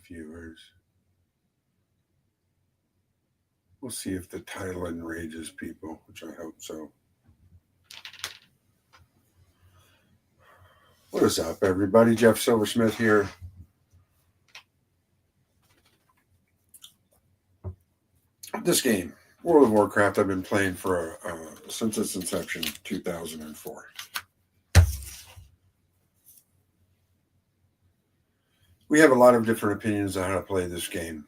viewers. We'll see if the title enrages people, which I hope so. What is up, everybody? Jeff Silversmith here. This game, World of Warcraft, I've been playing for since its inception, 2004. We have a lot of different opinions on how to play this game.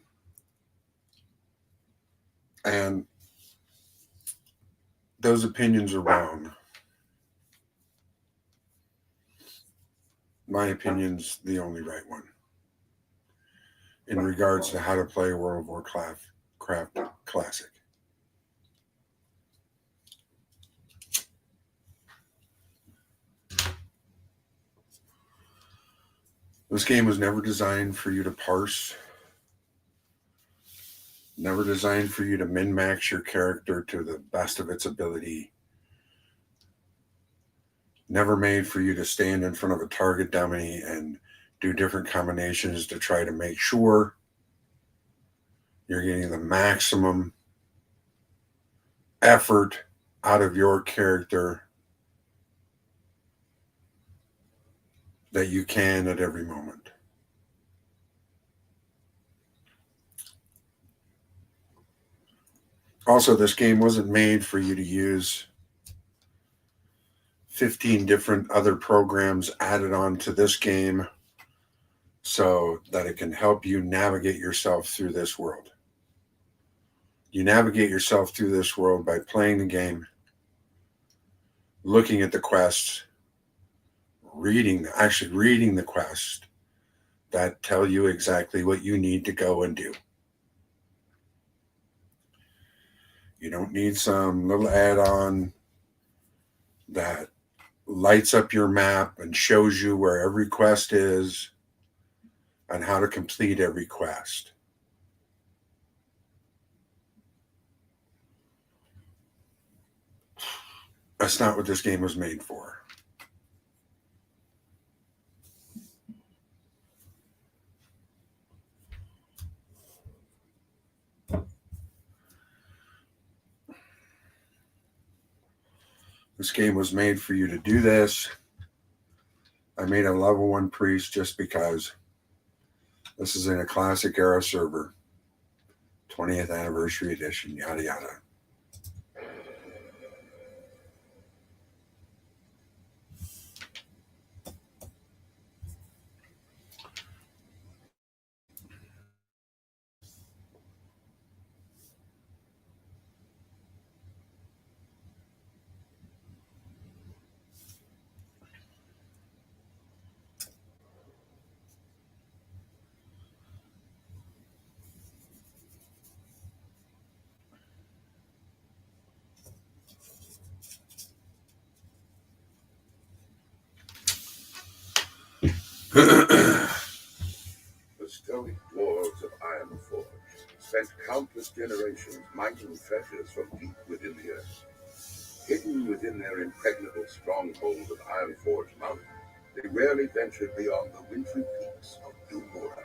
And those opinions are wrong. My opinion's the only right one in regards to how to play World of Warcraft Classic. This game was never designed for you to parse, never designed for you to min-max your character to the best of its ability, never made for you to stand in front of a target dummy and do different combinations to try to make sure you're getting the maximum effort out of your character that you can at every moment. Also, this game wasn't made for you to use 15 different other programs added on to this game so that it can help you navigate yourself through this world. You navigate yourself through this world by playing the game, looking at the quests, reading the quest that tell you exactly what you need to go and do. You don't need some little add-on that lights up your map and shows you where every quest is and how to complete every quest. That's not what this game was made for. This game was made for you to do this. I made a level 1 priest just because this is in a classic era server. 20th anniversary edition, yada yada. The stoic dwarves of Ironforge spent countless generations mining treasures from deep within the earth. Hidden within their impregnable stronghold of Ironforge Mountain, they rarely ventured beyond the wintry peaks of Dumora.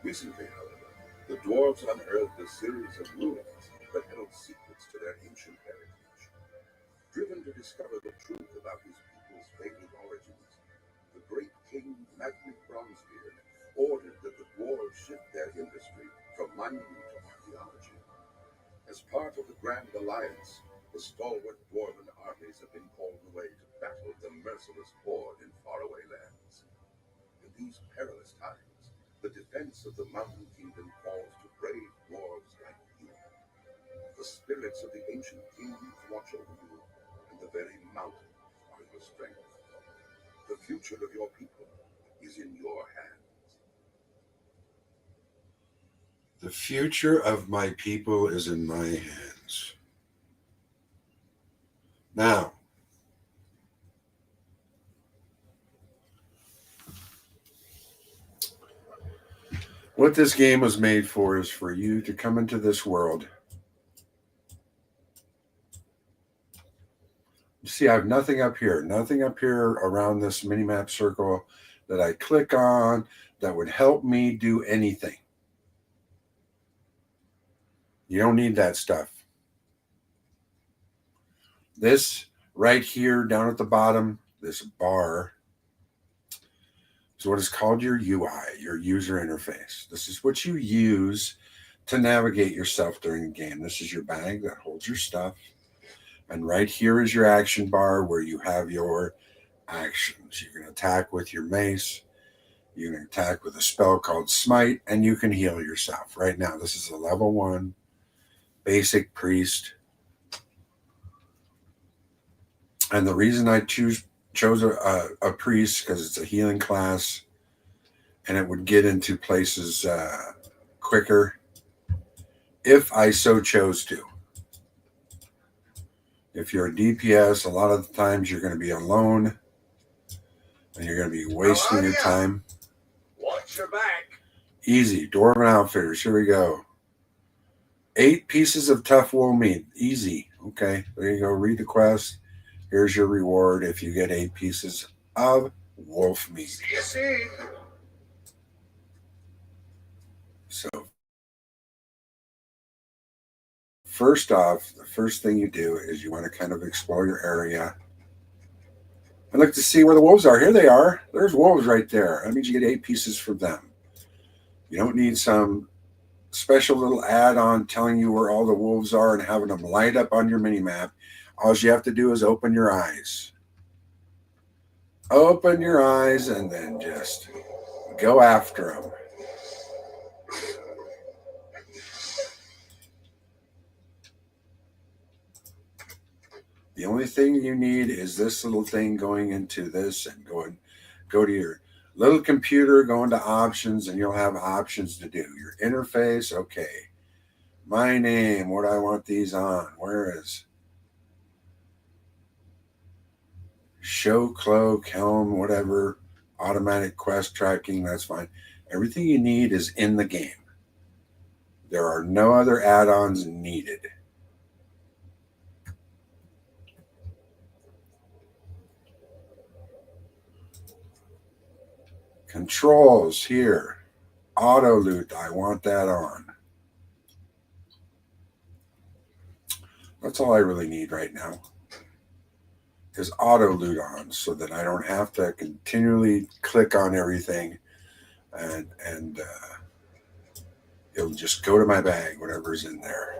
Recently, however, the dwarves unearthed a series of ruins that held secrets to their ancient heritage. Driven to discover the truth about his people's fabled origins, the great king Magnet Bronzebeard ordered that the dwarves shift their industry from mining to archaeology. As part of the Grand Alliance, the stalwart dwarven armies have been called away to battle the merciless horde in faraway lands. In these perilous times, the defense of the Mountain Kingdom calls to brave dwarves like you. The spirits of the ancient kings watch over you, and the very mountains are your strength. The future of your people is in your hands. The future of my people is in my hands. Now, what this game was made for is for you to come into this world. You see, I have nothing up here around this mini-map circle that I click on, that would help me do anything. You don't need that stuff. This right here down at the bottom, this bar, is what is called your UI, your user interface. This is what you use to navigate yourself during the game. This is your bag that holds your stuff. And right here is your action bar where you have your actions. You can attack with your mace. You can attack with a spell called Smite, and you can heal yourself. Right now, this is a level 1 basic priest. And the reason I chose a priest because it's a healing class and it would get into places quicker if I so chose to. If you're a DPS, a lot of the times you're going to be alone and you're going to be wasting your time. Watch your back. Easy. Dwarven Outfitters. Here we go. 8 pieces of tough wool meat. Easy. Okay. There you go. Read the quest. Here's your reward if you get 8 pieces of wolf meat. See you soon. So, first off, the first thing you do is you want to kind of explore your area and look to see where the wolves are. Here they are. There's wolves right there. That means you get 8 pieces from them. You don't need some special little add-on telling you where all the wolves are and having them light up on your mini-map. All you have to do is open your eyes. Open your eyes and then just go after them. The only thing you need is this little thing going into this and go to your little computer, go into options, and you'll have options to do. Your interface, okay. My name, what do I want these on? Where is show, cloak, helm, whatever, automatic quest tracking, that's fine. Everything you need is in the game. There are no other add-ons needed. Controls here. Auto loot, I want that on. That's all I really need right now is auto loot on so that I don't have to continually click on everything and it'll just go to my bag, whatever's in there.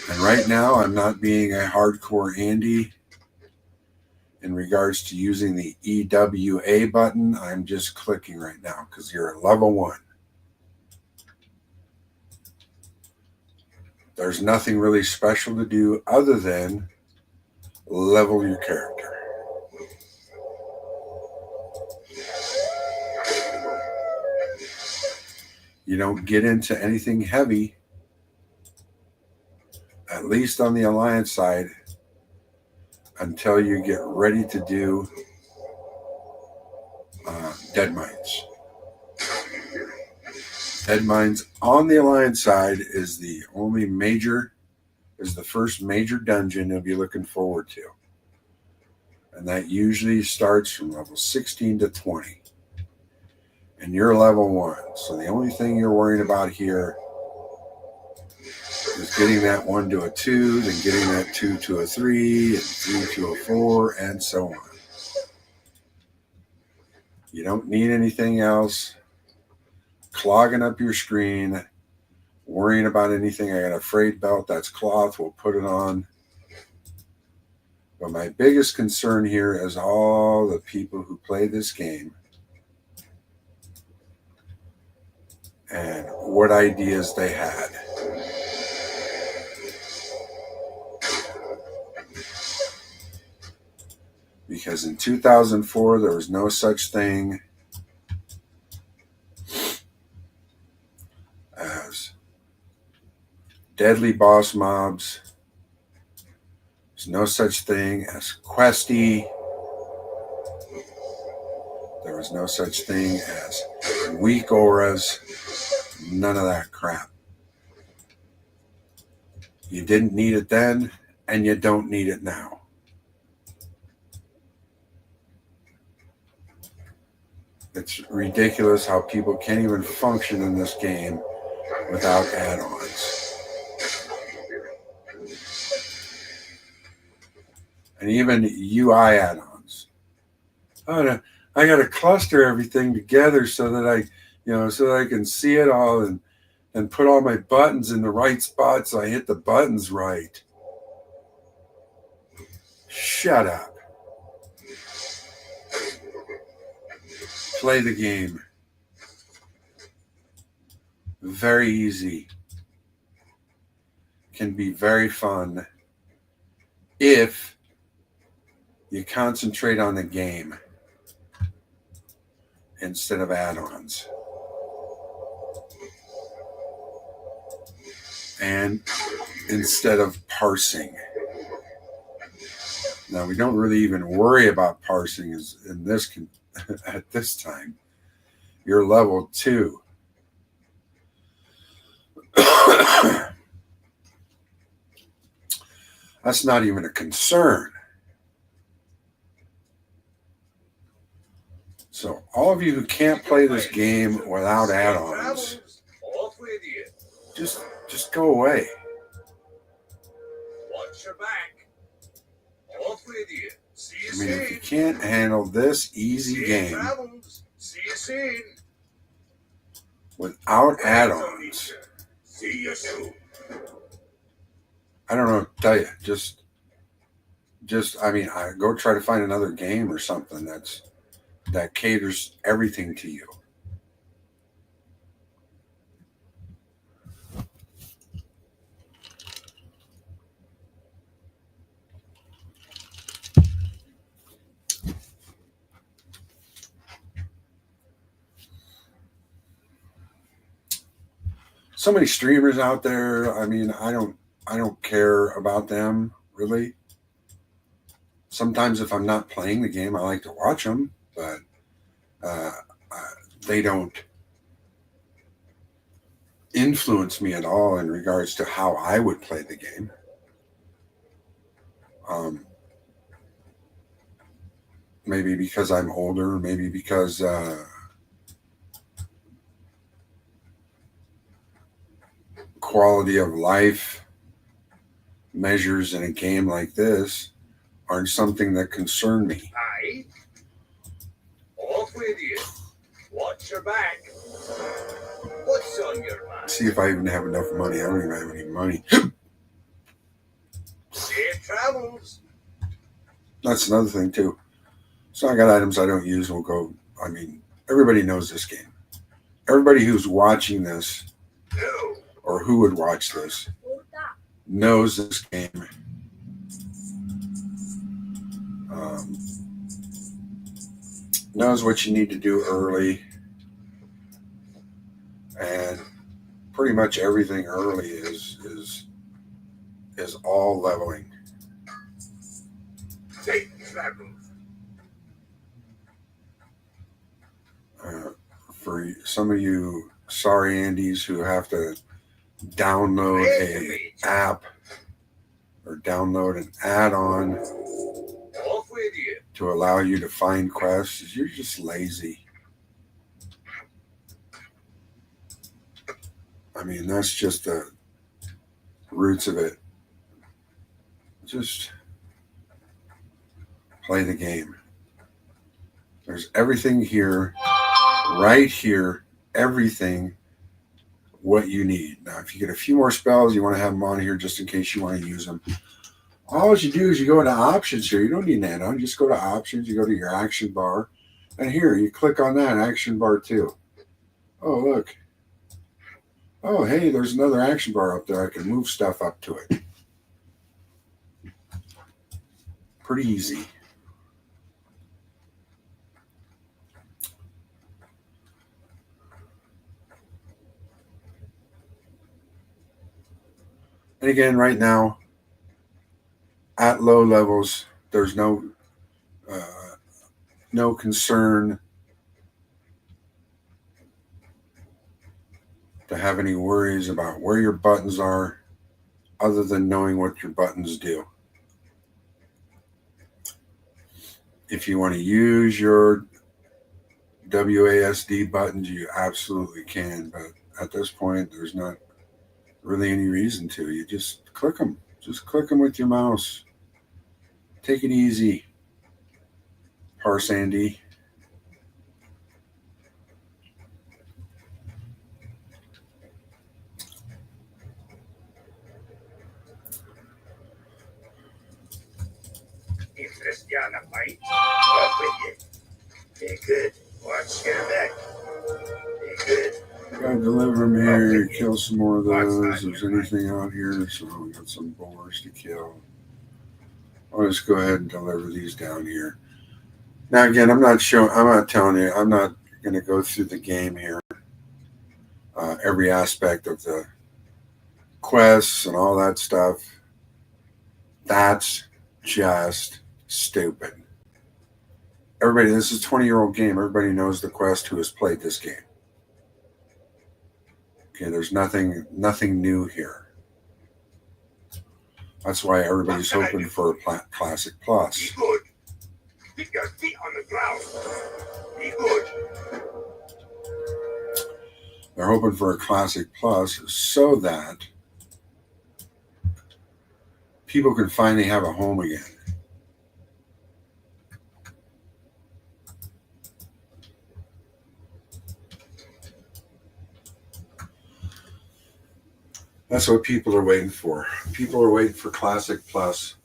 And right now, I'm not being a hardcore Andy in regards to using the EWA button. I'm just clicking right now because you're at level 1. There's nothing really special to do other than level your character. You don't get into anything heavy, at least on the Alliance side, until you get ready to do Dead Mines. Dead Mines on the Alliance side is the first major dungeon you'll be looking forward to. And that usually starts from level 16 to 20. And you're level 1. So the only thing you're worrying about here is getting that 1 to a 2, then getting that 2 to a 3, and 3 to a 4, and so on. You don't need anything else clogging up your screen, worrying about anything. I got a frayed belt, that's cloth, we'll put it on. But my biggest concern here is all the people who play this game and what ideas they had. Because in 2004, there was no such thing as deadly boss mobs. There's no such thing as questy. There was no such thing as weak auras. None of that crap. You didn't need it then, and you don't need it now. It's ridiculous how people can't even function in this game without add-ons. And even UI add-ons. Oh, I got to cluster everything together so that I can see it all and put all my buttons in the right spot so I hit the buttons right. Shut up. Play the game. Very easy. Can be very fun if you concentrate on the game instead of add-ons. And instead of parsing. Now, we don't really even worry about parsing in this at this time. You're level 2. That's not even a concern. So all of you who can't play this game without add-ons, just go away. Watch your back. Off with you. See you I mean, soon. if you can't handle this easy game See you soon. without add-ons, See you soon. I don't know what to tell you. I go try to find another game or something that caters everything to you. So many streamers out there. I mean, I don't care about them really. Sometimes if I'm not playing the game, I like to watch them, but they don't influence me at all in regards to how I would play the game. Maybe because I'm older, maybe because quality of life measures in a game like this aren't something that concern me. Aye. Off with you. Watch your back. What's on your mind? See if I even have enough money. I don't even have any money. Safe travels. That's another thing too. So I got items I don't use will go. I mean, everybody knows this game. Everybody who's watching this No. or who would watch this knows this game. Knows what you need to do early, and pretty much everything early is all leveling. Safe travels. For some of you sorry Andes who have to download a app or download an add-on Off with you. to allow you to find quests, you're just lazy. I mean, that's just the roots of it. Just play the game. There's everything here, right here, everything what you need. Now, if you get a few more spells, you want to have them on here just in case you want to use them. All you do is you go into options here. You don't need an add-on. Just go to options. You go to your action bar. And here, you click on that action bar too. Oh, look. Oh, hey, there's another action bar up there. I can move stuff up to it. Pretty easy. And again, right now, at low levels, there's no concern to have any worries about where your buttons are other than knowing what your buttons do. If you want to use your WASD buttons, you absolutely can. But at this point, there's not really any reason to. You just click them. Just click them with your mouse. Take it easy. Parse Andy. If Christiana fight, walk with you. They good. Watch your back. They good. Gotta deliver them here. Kill some more of those. If there's anything out here, so we got some boars to kill. I'll just go ahead and deliver these down here. Now again, I'm not telling you, I'm not going to go through the game here. Every aspect of the quests and all that stuff. That's just stupid. Everybody, this is a 20-year-old game. Everybody knows the quest who has played this game. Okay, there's nothing new here. That's why everybody's hoping for a Classic Plus. Be good. Keep your feet on the ground. Be good. They're hoping for a Classic Plus so that people can finally have a home again. That's what people are waiting for. People are waiting for Classic Plus.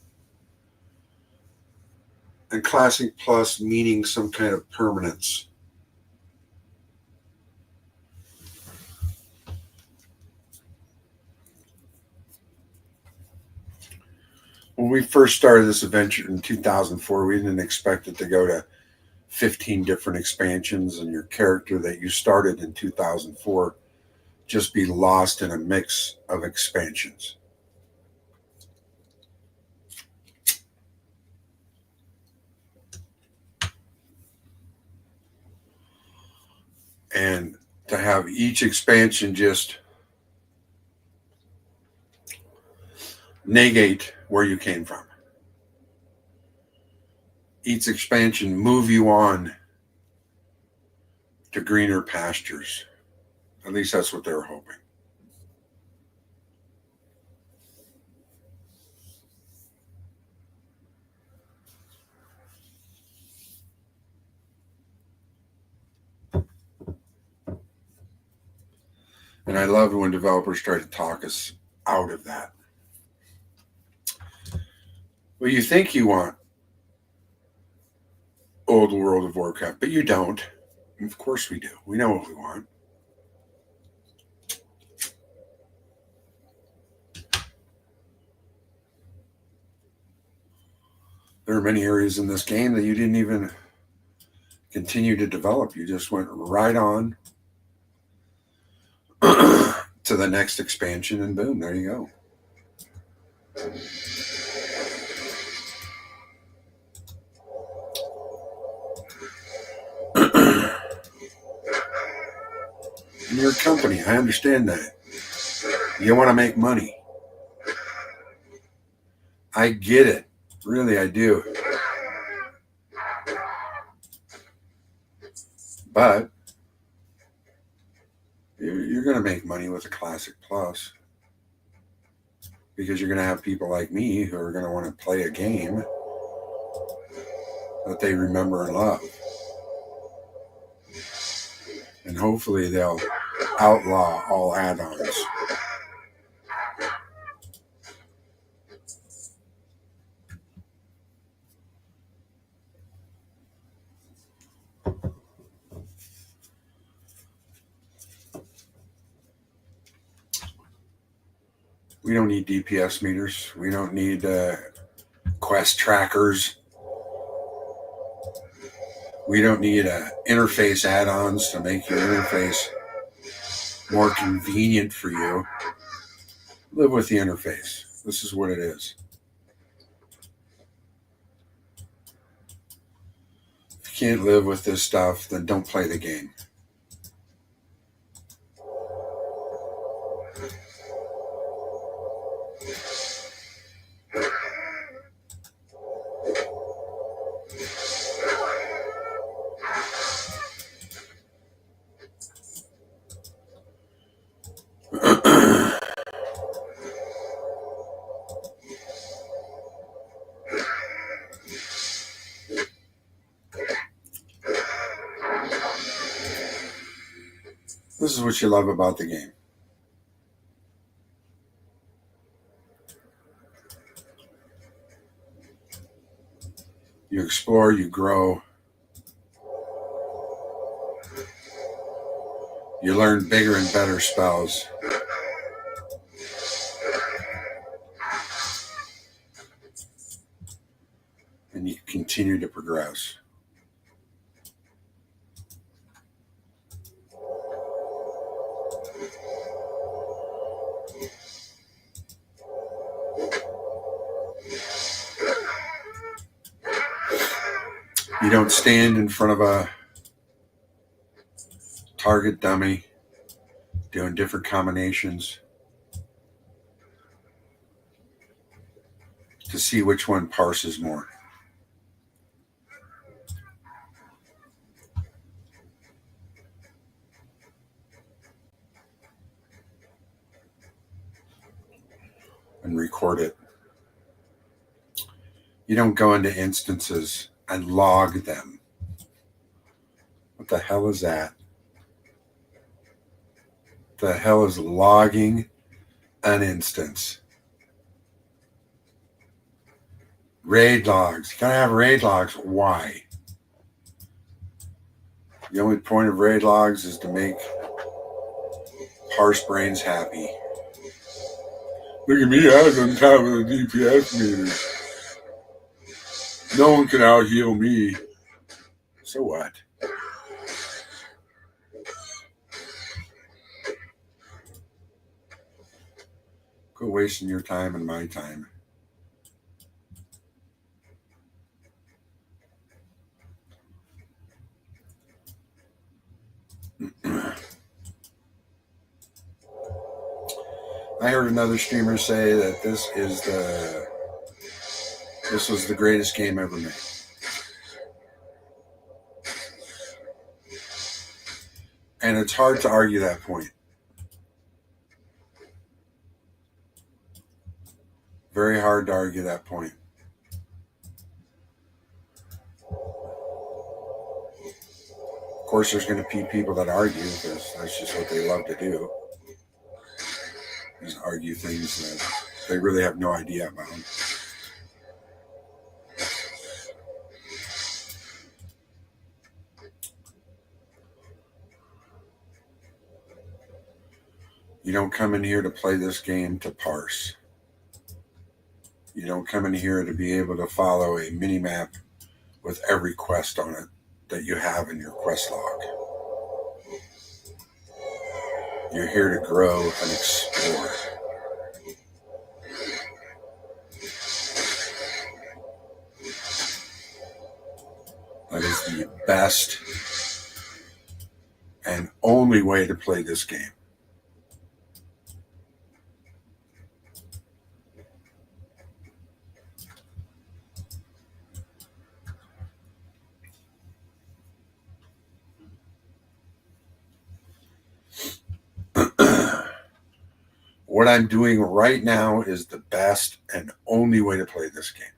And Classic Plus meaning some kind of permanence. When we first started this adventure in 2004, we didn't expect it to go to 15 different expansions and your character that you started in 2004 just be lost in a mix of expansions. And to have each expansion just negate where you came from. Each expansion move you on to greener pastures. At least that's what they were hoping. And I love when developers try to talk us out of that. Well, you think you want old World of Warcraft, but you don't. Of course we do. We know what we want. There are many areas in this game that you didn't even continue to develop. You just went right on to the next expansion, and boom, there you go. And you're a company, I understand that. You want to make money. I get it. Really, I do. But you're going to make money with a Classic Plus because you're going to have people like me who are going to want to play a game that they remember and love. And hopefully they'll outlaw all add-ons. We don't need DPS meters. We don't need quest trackers. We don't need interface add-ons to make your interface more convenient for you. Live with the interface. This is what it is. If you can't live with this stuff, then don't play the game. This is what you love about the game. You explore, you grow, you learn bigger and better spells. And you continue to progress. You don't stand in front of a target dummy doing different combinations to see which one parses more. And record it. You don't go into instances and log them. What the hell is that? The hell is logging an instance? Raid logs. You gotta have raid logs. Why? The only point of raid logs is to make parse brains happy. Look at me, I was on top of the DPS meter. No one can out heal me. So what? Quit wasting your time and my time. I heard another streamer say that this was the greatest game ever made. And it's hard to argue that point. Very hard to argue that point. Of course, there's going to be people that argue because that's just what they love to do. Is argue things that they really have no idea about. You don't come in here to play this game to parse. You don't come in here to be able to follow a mini-map with every quest on it that you have in your quest log. You're here to grow and explore. That is the best and only way to play this game. What I'm doing right now is the best and only way to play this game.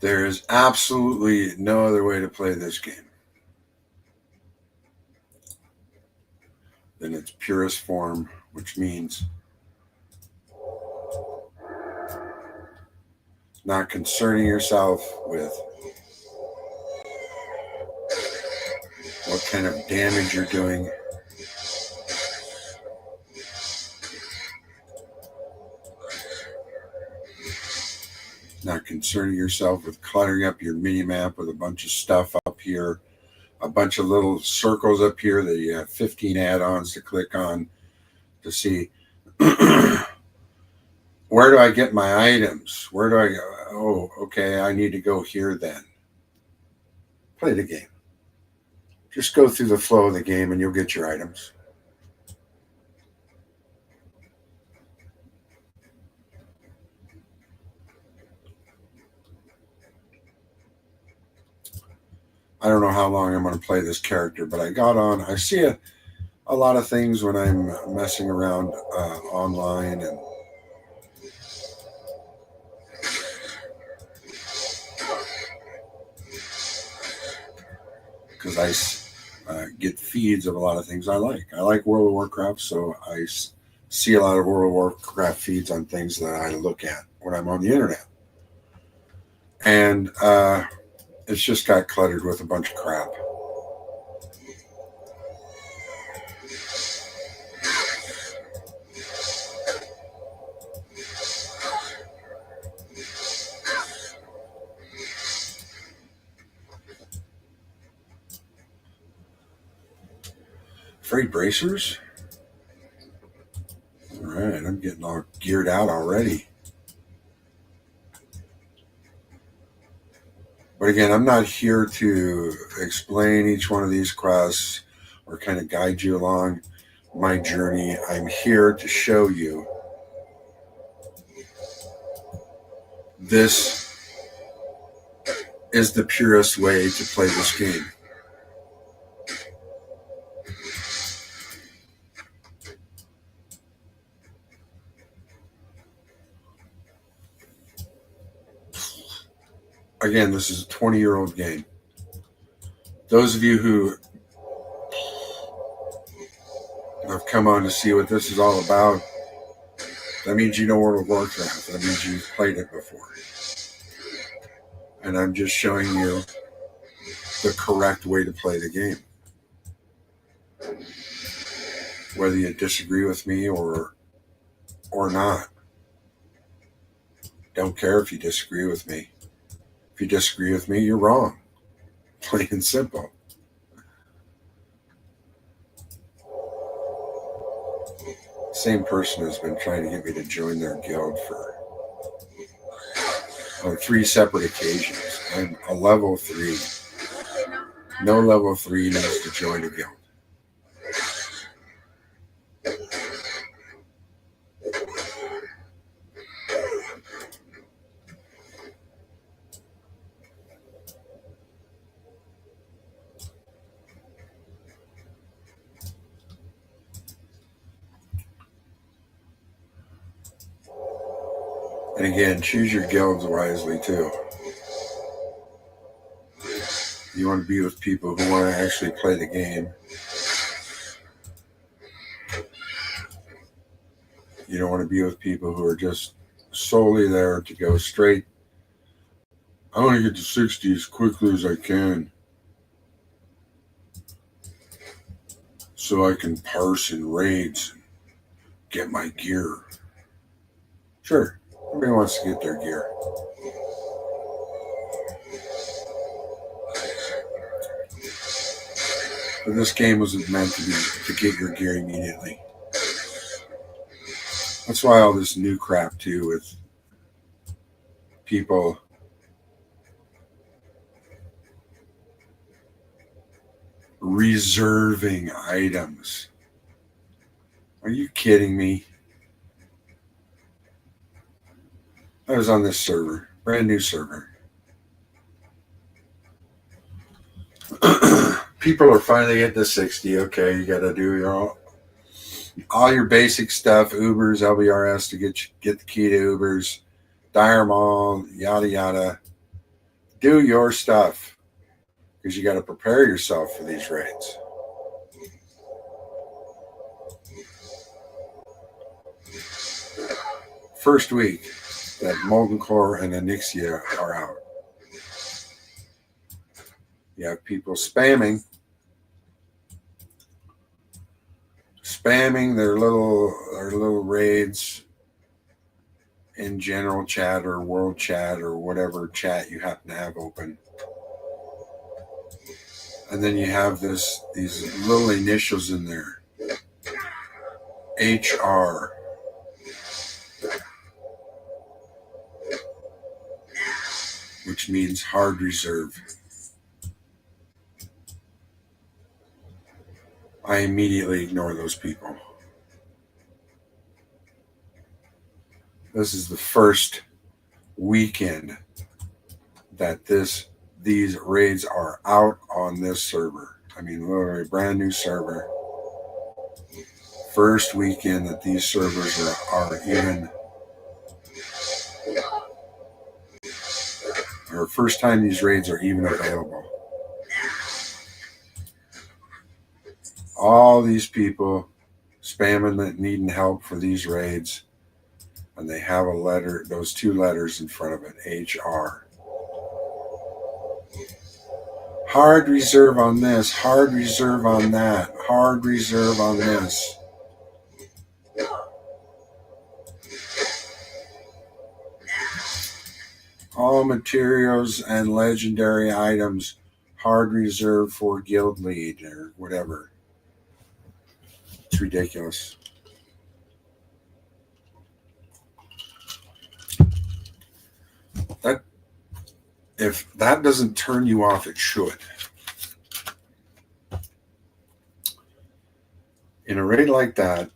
There is absolutely no other way to play this game than its purest form, which means not concerning yourself with what kind of damage you're doing. Not concerning yourself with cluttering up your mini-map with a bunch of stuff up here, a bunch of little circles up here that you have 15 add-ons to click on to see Where do I get my items? Where do I go? Oh, okay, I need to go here then. Play the game. Just go through the flow of the game and you'll get your items. I don't know how long I'm going to play this character, but I see a lot of things when I'm messing around online, and because I get feeds of a lot of things I like. I like World of Warcraft, so I see a lot of World of Warcraft feeds on things that I look at when I'm on the internet. And it's just got cluttered with a bunch of crap. Freight bracers? All right, I'm getting all geared out already. But again, I'm not here to explain each one of these quests or kind of guide you along my journey. I'm here to show you this is the purest way to play this game. Again, this is a 20-year-old game. Those of you who have come on to see what this is all about, that means you know World of Warcraft. That means you've played it before. And I'm just showing you the correct way to play the game. Whether you disagree with me or not. Don't care if you disagree with me. If you disagree with me, you're wrong. Plain and simple. Same person has been trying to get me to join their guild for on 3 separate occasions. I'm a level 3. No level 3 needs to join a guild. And again, choose your guilds wisely too. You want to be with people who want to actually play the game. You don't want to be with people who are just solely there to go straight. I want to get to 60 as quickly as I can so I can parse in raids and get my gear. Sure, everybody wants to get their gear. But this game wasn't meant to get your gear immediately. That's why all this new crap too with people reserving items. Are you kidding me? I was on this server, brand new server. People are finally getting to 60. Okay, you got to do all your basic stuff, Ubers, LBRS to get the key to Ubers, dire them all, yada yada. Do your stuff because you got to prepare yourself for these raids. First week that Molten Core and Onyxia are out. You have people spamming their little raids in general chat or world chat or whatever chat you happen to have open. And then you have these little initials in there. HR. which means hard reserve. I immediately ignore those people. This is the first weekend that these raids are out on this server. I mean, literally brand new server. First weekend that these servers are even, or first time these raids are even available. All these people spamming that needing help for these raids, and they have a letter, those two letters in front of it, HR. Hard reserve on this, hard reserve on that, hard reserve on this. All materials and legendary items, hard reserve for guild lead or whatever. It's ridiculous. If that doesn't turn you off, it should. In a raid like that,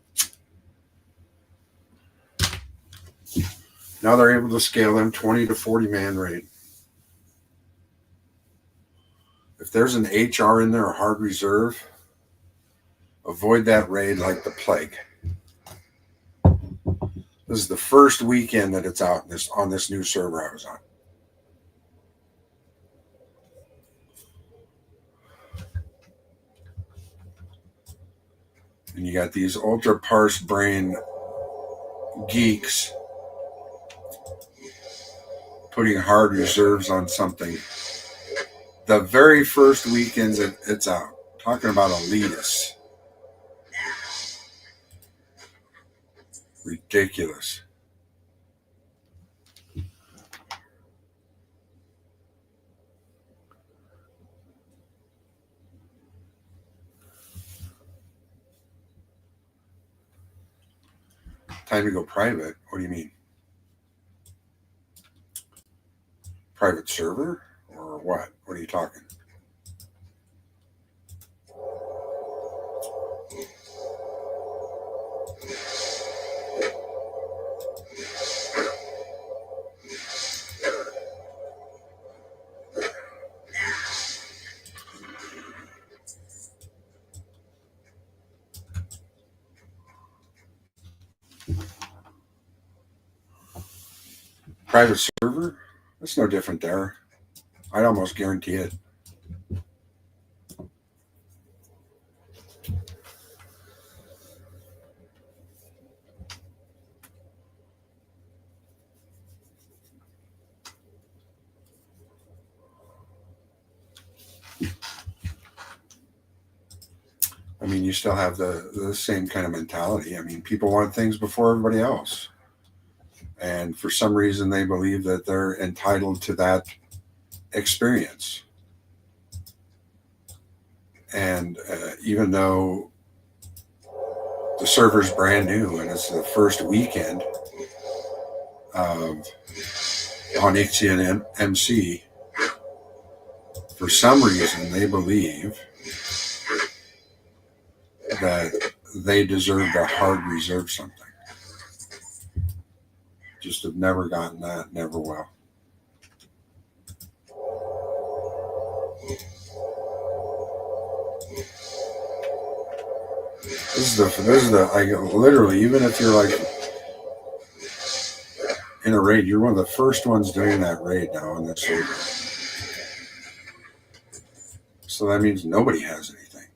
now they're able to scale them 20 to 40 man raid. If there's an HR in there, a hard reserve, avoid that raid like the plague. This is the first weekend that it's out on this new server I was on. And you got these ultra parse brain geeks putting hard reserves on something. The very first weekends it's out. Talking about elitists. Ridiculous. Time to go private? What do you mean? Private server? Or what? What are you talking? Private server? That's no different there. I'd almost guarantee it. I mean, you still have the same kind of mentality. I mean, people want things before everybody else. And for some reason, they believe that they're entitled to that experience. And even though the server's brand new and it's the first weekend of Onyxian and MC, for some reason, they believe that they deserve a hard reserve something. Just have never gotten that, never will. This is the I literally, even if you're like in a raid, you're one of the first ones doing that raid now on this server. So that means nobody has anything.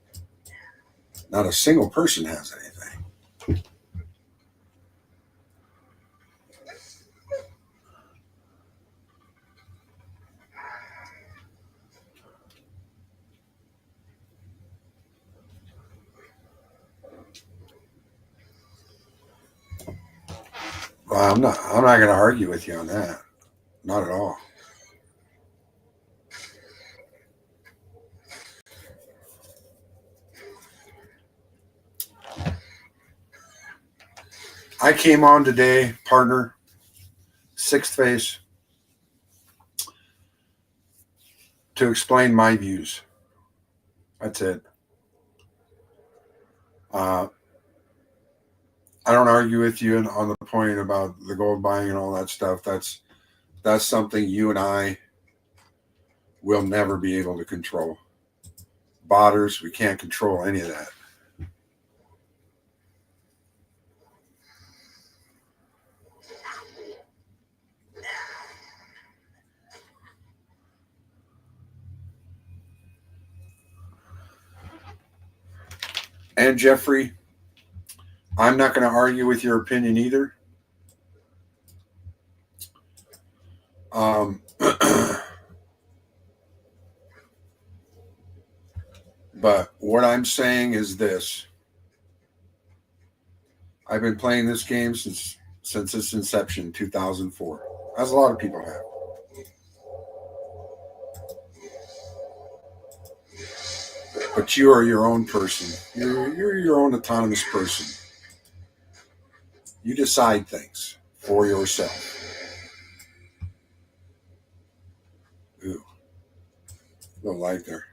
Not a single person has anything. Well, I'm not going to argue with you on that. Not at all. I came on today, partner, sixth phase. to explain my views. That's it. I don't argue with you on the point about the gold buying and all that stuff. That's something you and I will never be able to control. Botters, we can't control any of that. And Jeffrey, I'm not going to argue with your opinion either. But what I'm saying is this. I've been playing this game since its inception, 2004, as a lot of people have. But you are your own person. You're your own autonomous person. You decide things for yourself. Ooh, little light there.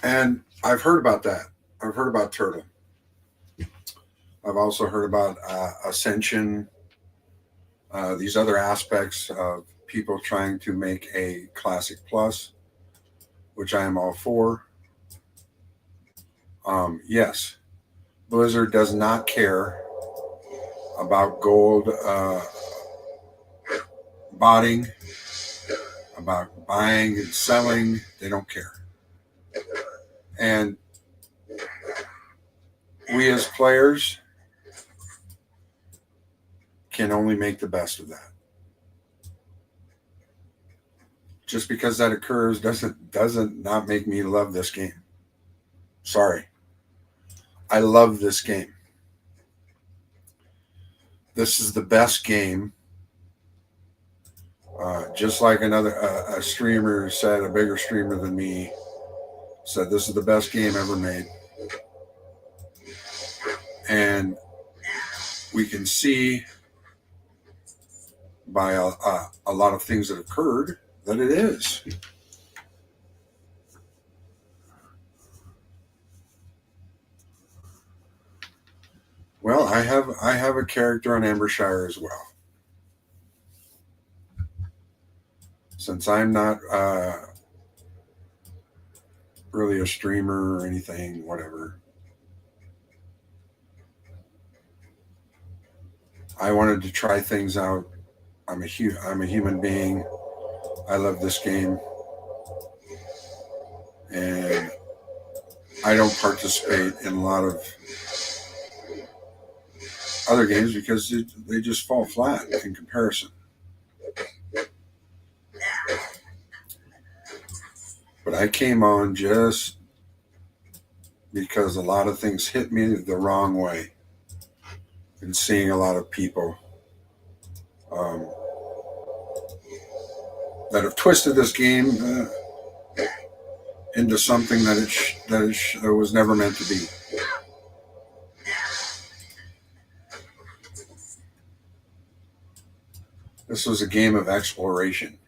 And I've heard about that. I've heard about Turtle. I've also heard about Ascension, these other aspects of people trying to make a Classic Plus, which I am all for. Yes, Blizzard does not care about gold botting, about buying and selling. They don't care. And we as players can only make the best of that. Just because that occurs doesn't not make me love this game. Sorry. I love this game. This is the best game. Just like a streamer said, a bigger streamer than me said, this is the best game ever made. And we can see by a lot of things that occurred that it is. Well, I have a character on Ambershire as well. Since I'm not really a streamer or anything, whatever, I wanted to try things out. I'm a human being. I love this game, and I don't participate in a lot of other games because they just fall flat in comparison. But I came on just because a lot of things hit me the wrong way. And seeing a lot of people that have twisted this game into something that it was never meant to be. This was a game of exploration.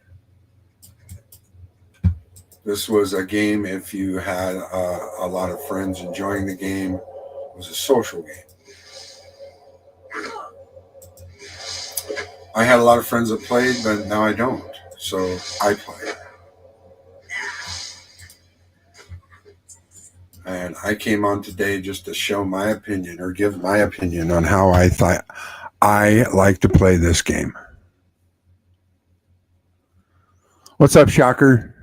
This was a game, if you had a lot of friends enjoying the game, it was a social game. I had a lot of friends that played, but now I don't. So I play. And I came on today just to show my opinion or give my opinion on how I thought I like to play this game. What's up, Shocker?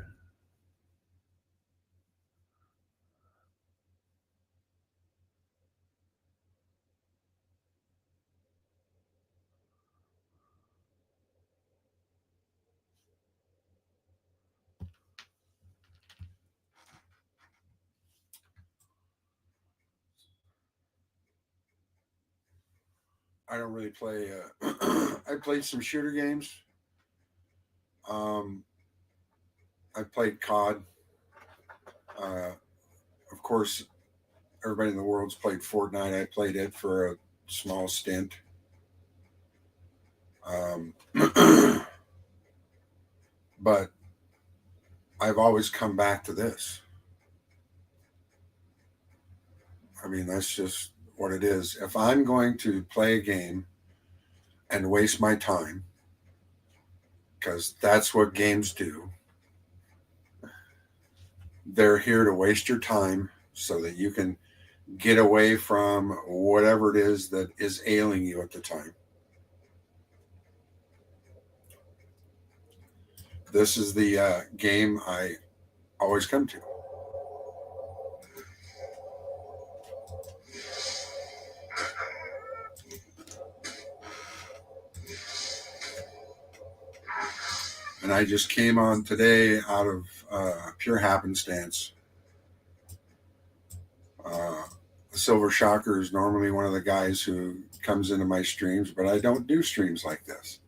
I don't really play. I played some shooter games. Um, I played COD. Uh, of course, everybody in the world's played Fortnite. I played it for a small stint. Um, but I've always come back to this. I mean, that's just what it is. If I'm going to play a game and waste my time, because that's what games do, they're here to waste your time so that you can get away from whatever it is that is ailing you at the time. This is the game I always come to. And I just came on today out of pure happenstance. Silver Shocker is normally one of the guys who comes into my streams, but I don't do streams like this.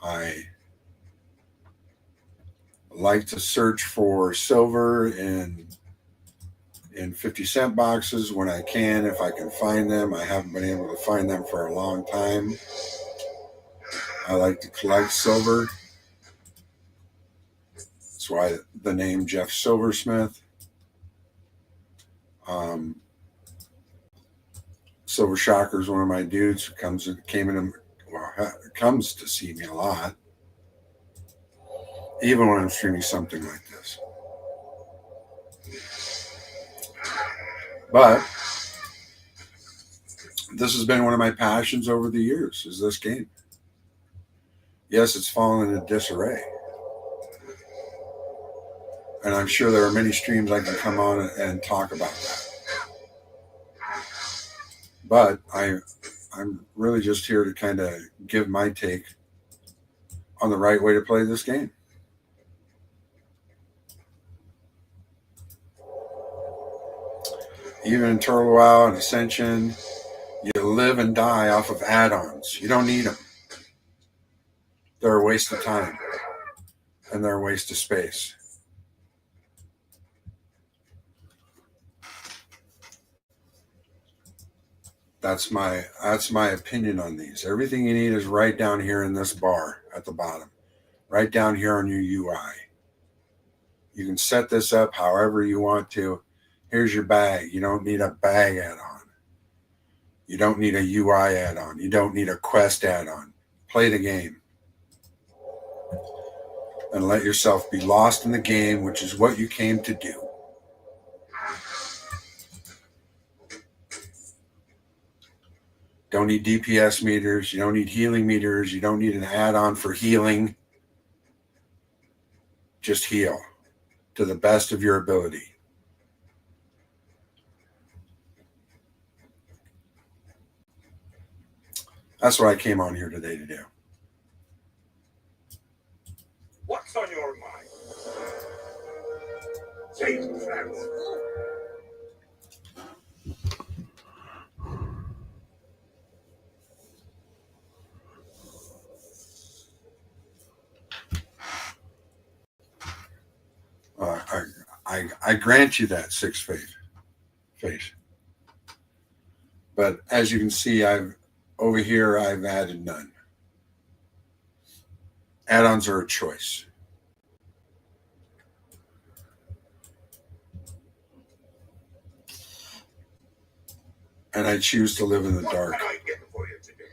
I like to search for silver in 50-cent boxes when I can, if I can find them. I haven't been able to find them for a long time. I like to collect silver. That's why the name Jeff Silversmith. Silver Shocker is one of my dudes who comes to see me a lot, even when I'm streaming something like this. But this has been one of my passions over the years, is this game. Yes, it's fallen into disarray. And I'm sure there are many streams I can come on and talk about that. But I'm really just here to kind of give my take on the right way to play this game. Even in Turtle WoW and Ascension, you live and die off of add-ons. You don't need them. They're a waste of time. And they're a waste of space. That's my opinion on these. Everything you need is right down here in this bar at the bottom. Right down here on your UI. You can set this up however you want to. Here's your bag. You don't need a bag add-on. You don't need a UI add-on. You don't need a quest add-on. Play the game. And let yourself be lost in the game, which is what you came to do. Don't need DPS meters. You don't need healing meters. You don't need an add-on for healing. Just heal to the best of your ability. That's what I came on here today to do. What's on your mind? Change plans. I grant you that 6 face. But as you can see, I've added none. Add-ons are a choice. And I choose to live in the dark. What can I get for you today?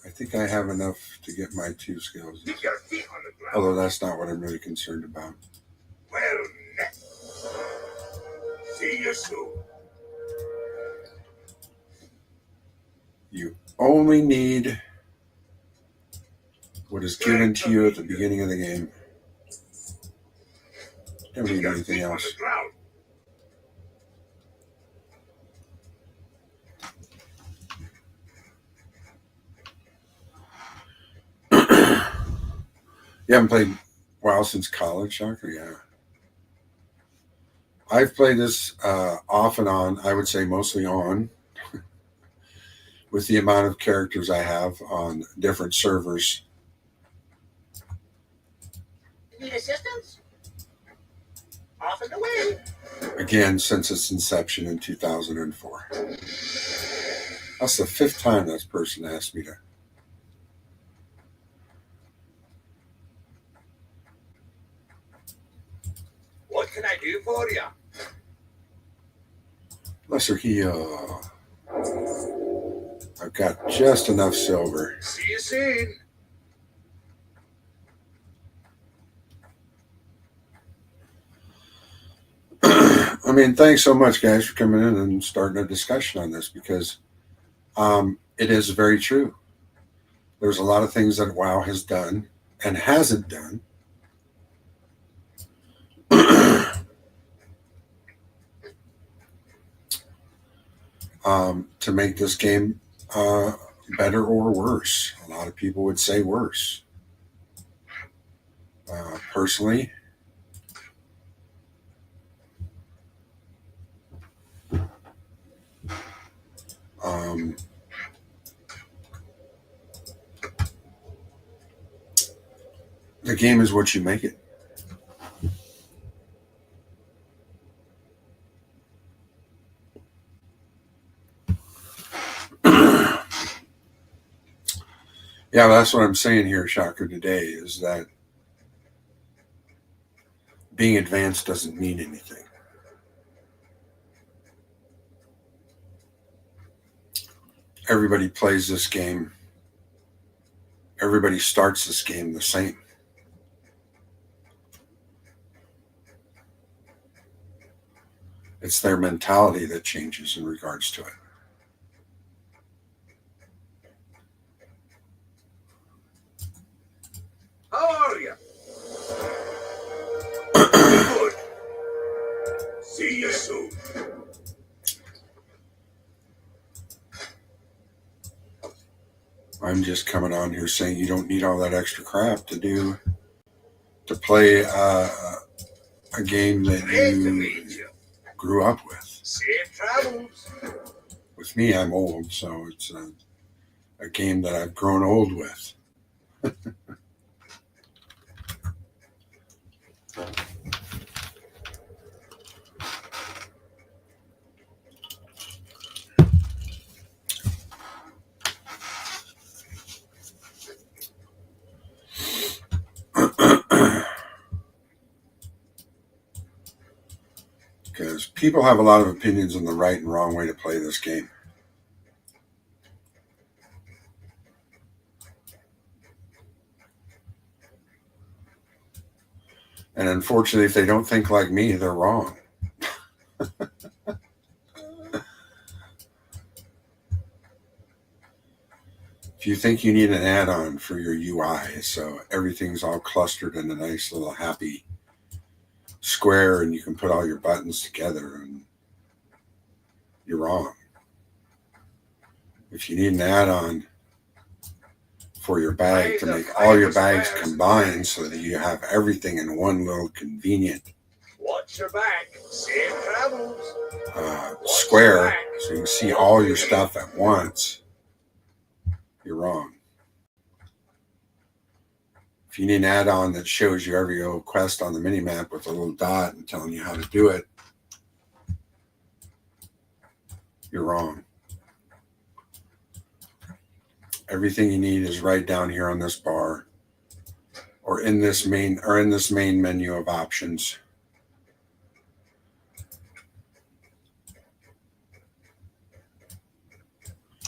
I think I have enough to get my 2 skills. Keep your feet on the ground. Although that's not what I'm really concerned about. Well, next. See you soon. You only need what is given to you at the beginning of the game. Don't need anything else. You haven't played WoW since college, Shocker? Yeah. I've played this off and on, I would say mostly on, with the amount of characters I have on different servers. Need assistance? Off and away. Again, since its inception in 2004. That's the fifth time that person asked me to. What can I do for you? Lesser heal. I've got just enough silver. See you soon. I mean, thanks so much, guys, for coming in and starting a discussion on this because it is very true. There's a lot of things that WoW has done and hasn't done to make this game better or worse. A lot of people would say worse. Personally, the game is what you make it. Yeah, that's what I'm saying here, Shocker, today, is that being advanced doesn't mean anything. Everybody plays this game. Everybody starts this game the same. It's their mentality that changes in regards to it. How are you? Good. See you soon. I'm just coming on here saying you don't need all that extra crap to play a game that you grew up with. Safe travels. With me, I'm old, so it's a game that I've grown old with. Because people have a lot of opinions on the right and wrong way to play this game. And unfortunately, if they don't think like me, they're wrong. If you think you need an add-on for your UI, so everything's all clustered in a nice little happy square and you can put all your buttons together, and you're wrong. If you need an add-on for your bag to make all your bags combined so that you have everything in one little convenient Watch your back. Safe travels. square so you can see all your stuff at once, you're wrong. If you need an add-on that shows you every little quest on the mini-map with a little dot and telling you how to do it, you're wrong. Everything you need is right down here on this bar or in this main menu of options.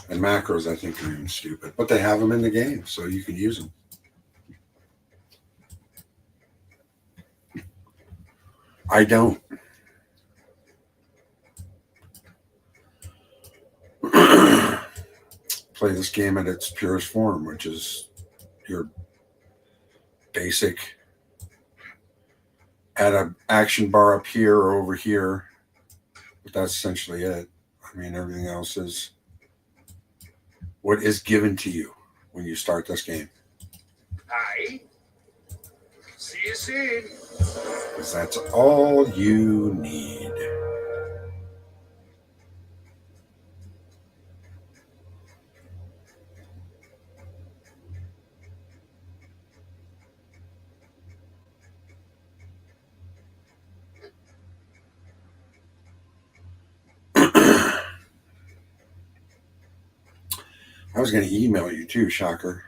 And macros, I think, are even stupid, but they have them in the game, so you can use them. I don't. Play this game at its purest form, which is your basic add an action bar up here or over here, but that's essentially it. I mean, everything else is what is given to you when you start this game. Aye. you soon. Because that's all you need. I was going to email you too, shocker.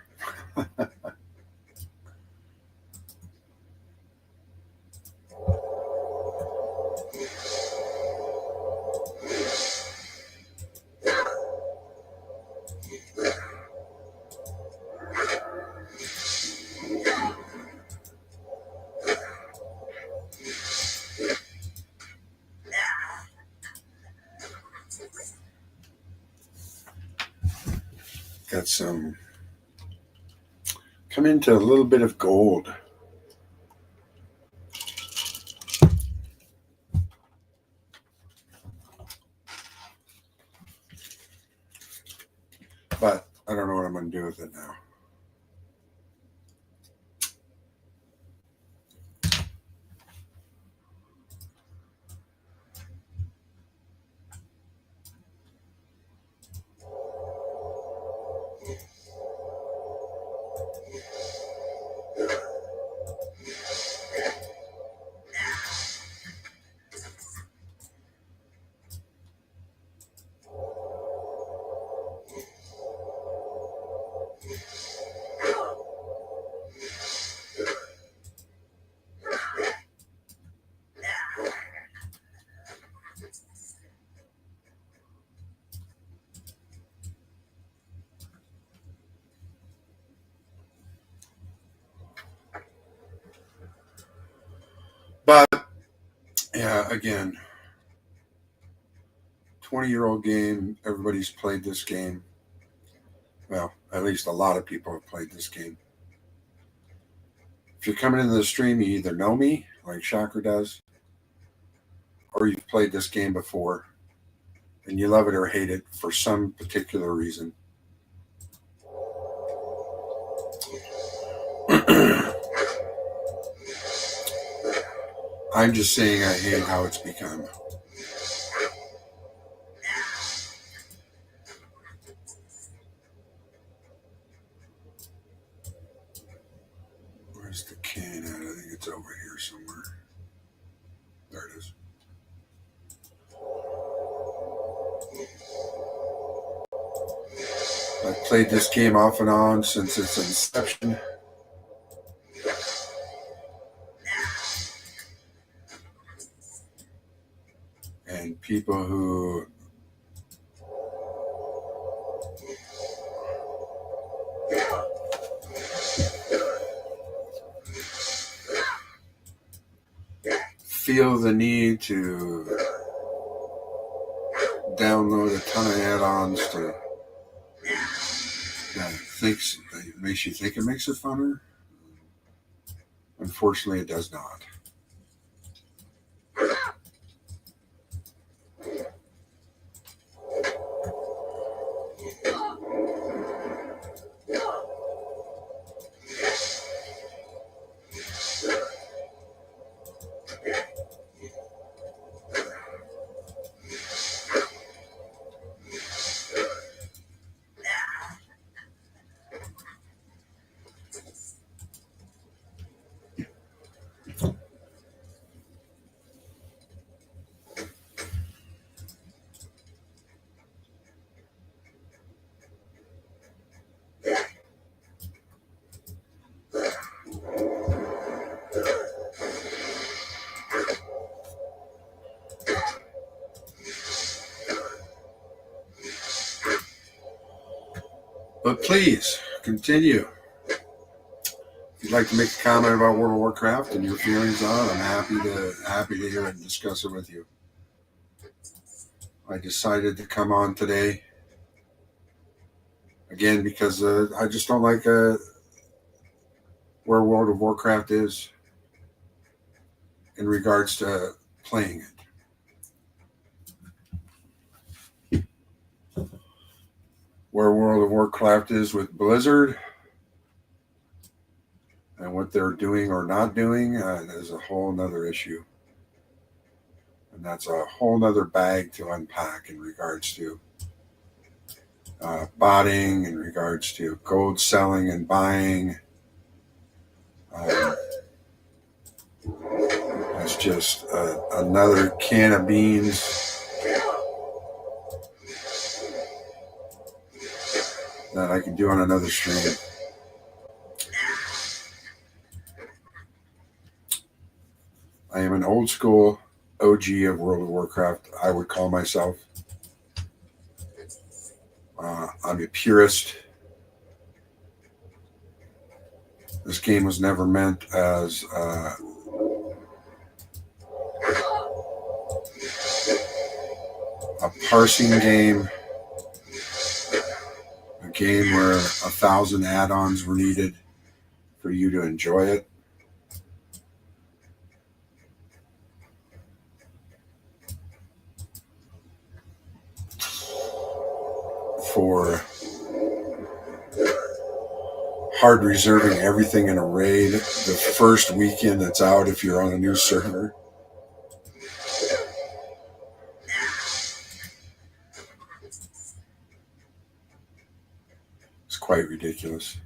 Got some, come into a little bit of gold. But I don't know what I'm going to do with it now. But yeah, again, 20-year-old game. Everybody's played this game. Well, at least a lot of people have played this game. If you're coming into the stream, you either know me, like Shocker does, or you've played this game before and you love it or hate it for some particular reason. I'm just saying I hate how it's become. Where's the can at? I think it's over here somewhere. There it is. I've played this game off and on since its inception. And people who feel the need to download a ton of add-ons to that makes you think it makes it funner. Unfortunately, it does not. But please continue. If you'd like to make a comment about World of Warcraft and your feelings on it, I'm happy to hear it and discuss it with you. I decided to come on today again because I just don't like where World of Warcraft is in regards to playing it. Where World of Warcraft is with Blizzard, And what they're doing or not doing is a whole nother issue. And that's a whole nother bag to unpack in regards to botting, in regards to gold selling and buying. It's just another can of beans that I can do on another stream. I am an old school OG of World of Warcraft, I would call myself. I'm a purist. This game was never meant as a parsing game, a game where 1,000 add-ons were needed for you to enjoy it. For hard reserving everything in a raid the first weekend it's out if you're on a new server. It's quite ridiculous.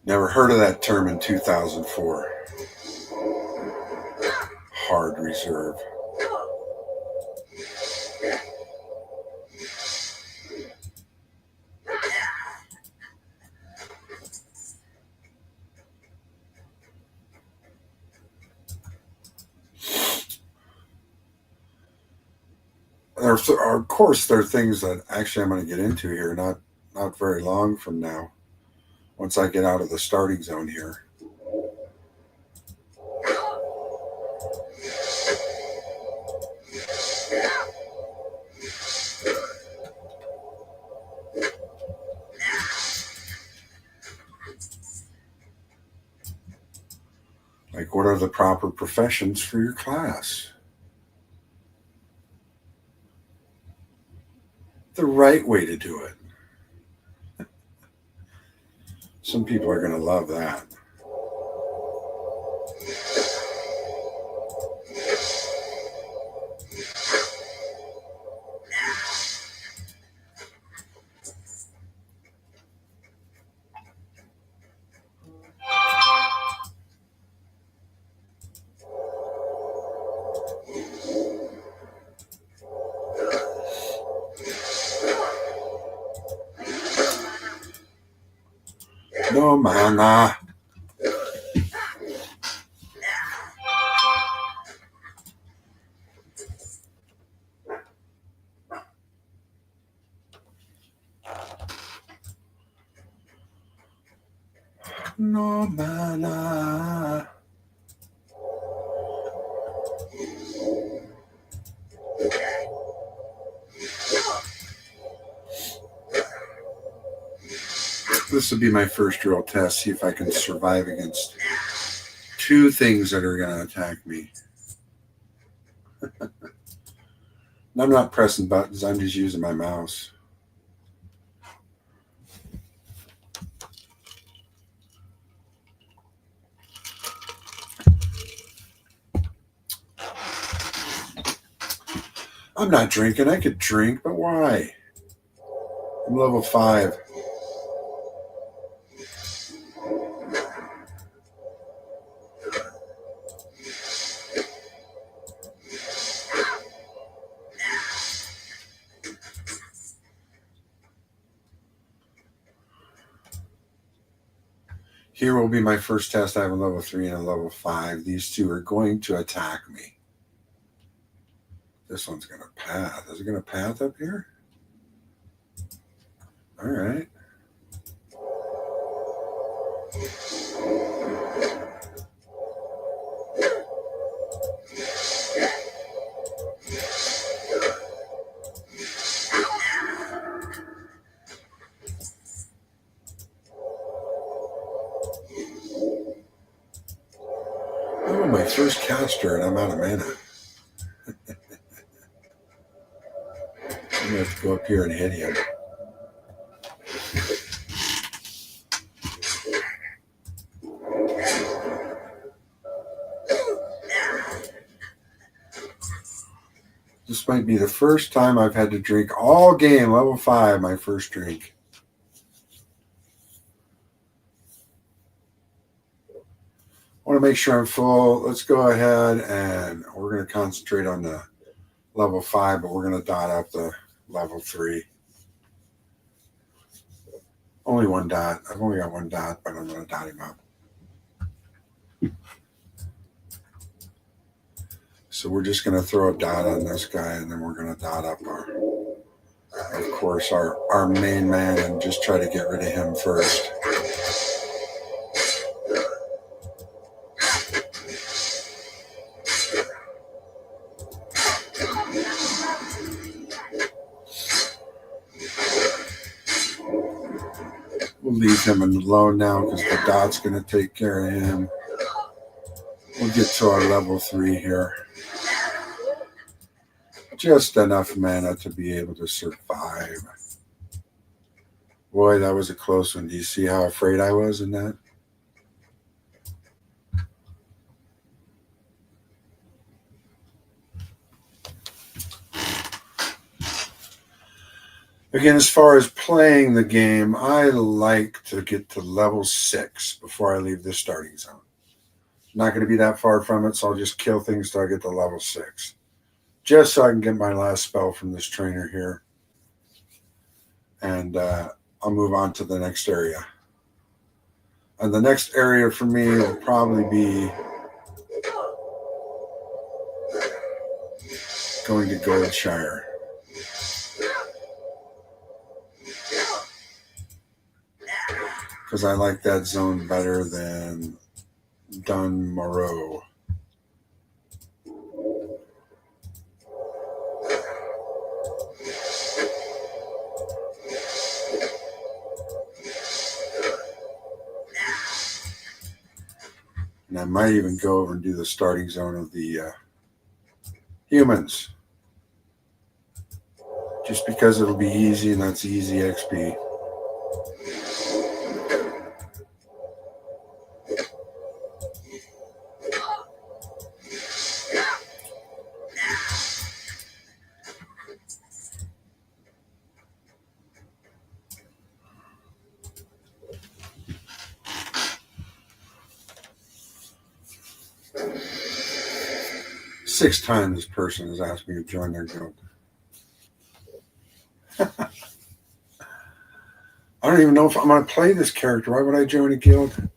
Never heard of that term in 2004. Hard reserve. Of course, there are things that actually I'm going to get into here not very long from now, once I get out of the starting zone here. Like, what are the proper professions for your class? The right way to do it. Some people are going to love that. No mana. No mana. This will be my first real test, see if I can survive against two things that are going to attack me. I'm not pressing buttons, I'm just using my mouse. I'm not drinking. I could drink, but why? I'm level 5. Here will be my first test. I have a level 3 and a level 5. These two are going to attack me. This one's going to path. Is it going to path up here? All right. Oh, my first caster, and I'm out of mana. I'm gonna have to go up here and hit him. This might be the first time I've had to drink all game, level 5, my first drink. I want to make sure I'm full. Let's go ahead and we're going to concentrate on the level 5, but we're going to dot up the level 3. Only one dot. I've only got one dot, but I'm going to dot him up. So we're just going to throw a dot on this guy, and then we're going to dot up of course, our main man, and just try to get rid of him first. We'll leave him alone now because the dot's going to take care of him. We'll get to our level 3 here. Just enough mana to be able to survive. Boy, that was a close one. Do you see how afraid I was in that? Again, as far as playing the game, I like to get to level 6 before I leave the starting zone. I'm not going to be that far from it, so I'll just kill things till I get to level 6. Just so I can get my last spell from this trainer here. And I'll move on to the next area. And the next area for me will probably be going to Goldshire. Because I like that zone better than Dunmoreau. And I might even go over and do the starting zone of the humans. Just because it'll be easy, and that's easy XP. Sixth time this person has asked me to join their guild. I don't even know if I'm going to play this character. Why would I join a guild?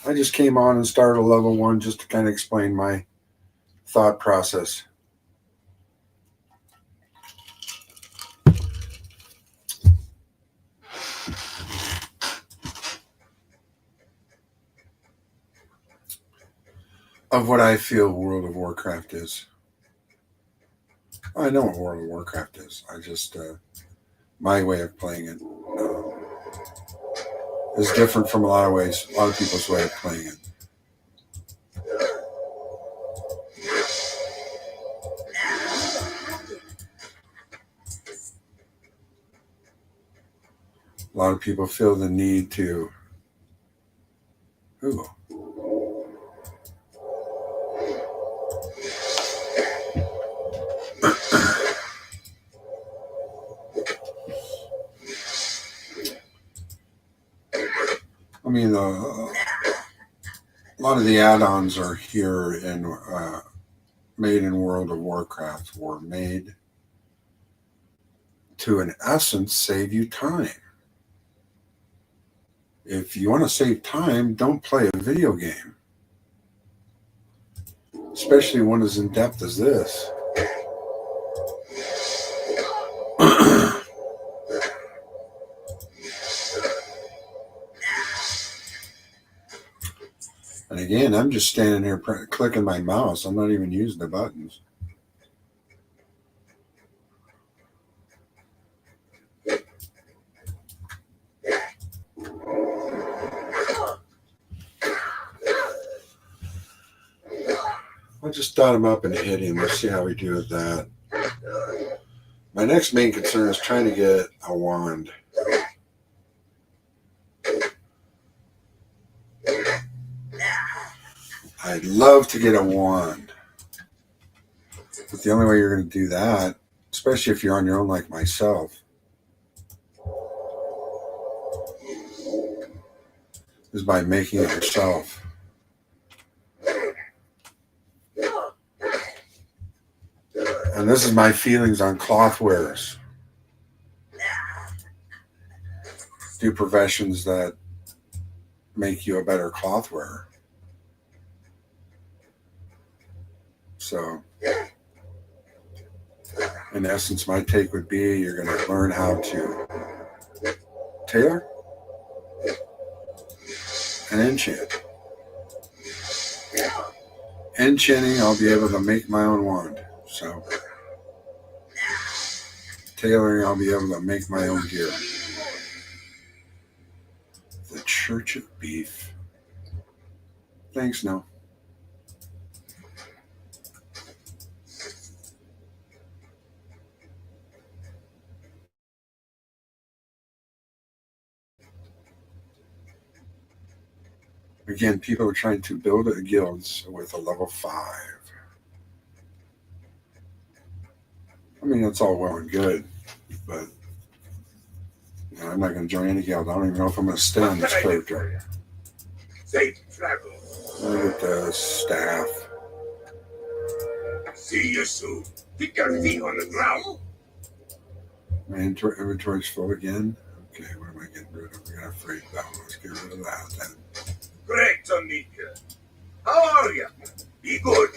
I just came on and started a level 1 just to kind of explain my thought process. Of what I feel World of Warcraft is. I know what World of Warcraft is. I just, my way of playing it is different from a lot of people's way of playing it. A lot of people feel the need to, I mean, a lot of the add-ons are here in made in World of Warcraft were made to, in essence, save you time. If you want to save time, don't play a video game, especially one as in-depth as this. And again, I'm just standing here clicking my mouse. I'm not even using the buttons. I'll just dot him up and hit him. Let's see how we do with that. My next main concern is trying to get a wand. I'd love to get a wand. But the only way you're going to do that, especially if you're on your own like myself, is by making it yourself. And this is my feelings on cloth wares. Do professions that make you a better cloth wearer. So, in essence, my take would be you're going to learn how to tailor and enchant. Enchanting, I'll be able to make my own wand. So, tailoring, I'll be able to make my own gear. The Church of Beef. Thanks, no. Again, people are trying to build a guilds with a level 5. I mean, that's all well and good, but I'm not going to join any guild. I don't even know if I'm going to stay on this character. Safe travel. Look at the staff. See you soon. Keep your feet on the ground. My inventory's full again. Okay, what am I getting rid of? We got a freight belt. Let's get rid of that then. Great to meet you. How are you? Be good.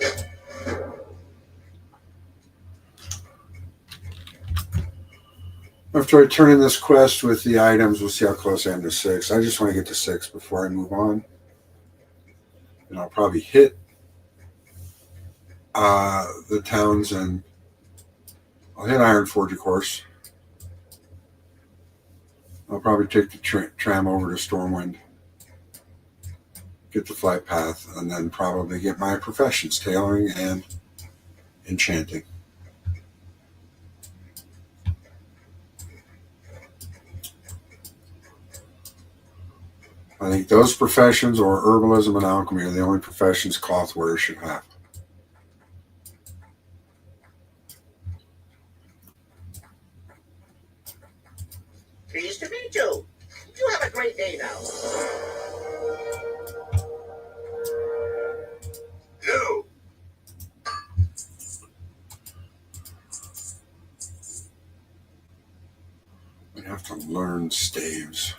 After I turn in this quest with the items, we'll see how close I am to 6. I just want to get to 6 before I move on. And I'll probably hit the towns, and I'll hit Ironforge, of course. I'll probably take the tram over to Stormwind, get the flight path, and then probably get my professions, tailoring and enchanting. I think those professions, or herbalism and alchemy, are the only professions cloth wearers should have. Pleased to meet you. You have a great day now. No. We have to learn staves.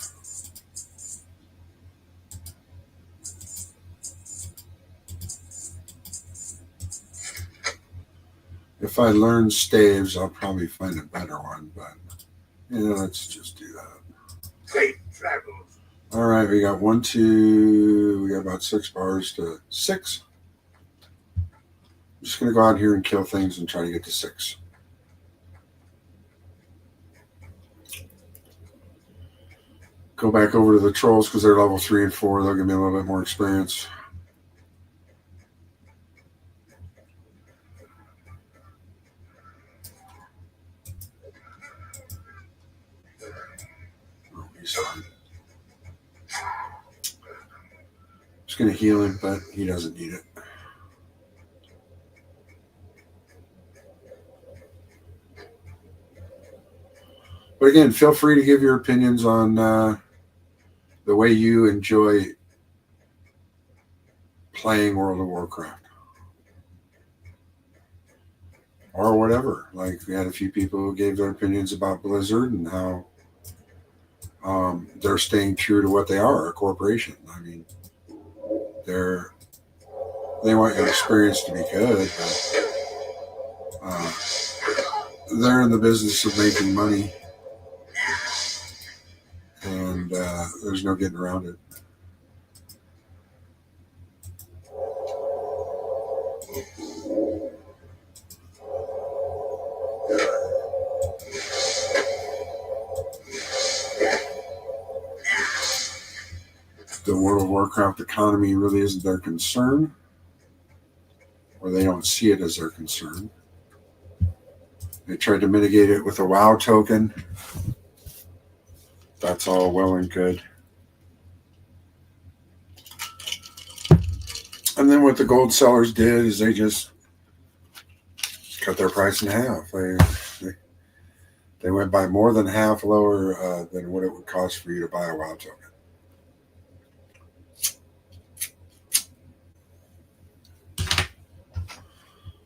If I learn staves, I'll probably find a better one, but let's just do that. Safe travels. All right, we got 1, 2, we got about 6 bars to 6. I'm just going to go out here and kill things and try to get to 6. Go back over to the trolls because they're level 3 and 4. They'll give me a little bit more experience. Oh, he's fine. Just going to heal him, but he doesn't need it. But again, feel free to give your opinions on the way you enjoy playing World of Warcraft. Or whatever. Like, we had a few people who gave their opinions about Blizzard and how they're staying true to what they are, a corporation. I mean, they want your experience to be good, but they're in the business of making money. And there's no getting around it. The World of Warcraft economy really isn't their concern, or they don't see it as their concern. They tried to mitigate it with a WoW token. That's all well and good. And then what the gold sellers did is they just cut their price in half. They went by more than half lower than what it would cost for you to buy a WoW token.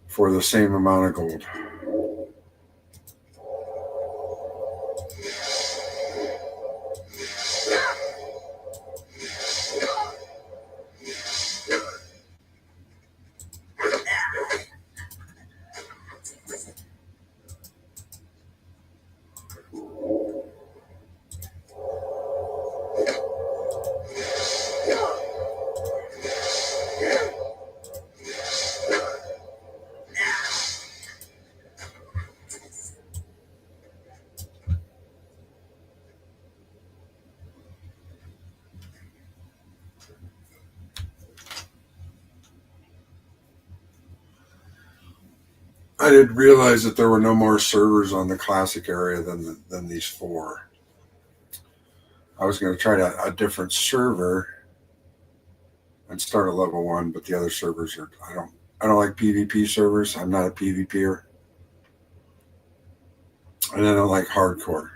For the same amount of gold. I didn't realize that there were no more servers on the classic area than these 4. I was going to try a different server and start a level 1, but the other servers are I don't like PvP servers. I'm not a PvPer. And I don't like hardcore.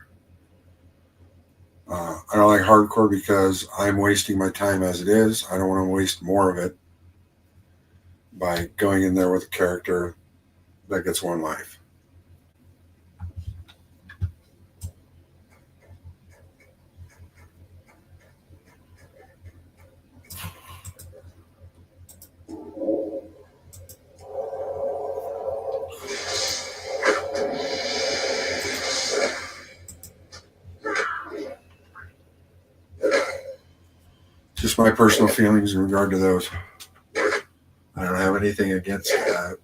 I don't like hardcore because I'm wasting my time as it is. I don't want to waste more of it by going in there with a character that gets 1 life. Just my personal feelings in regard to those. I don't have anything against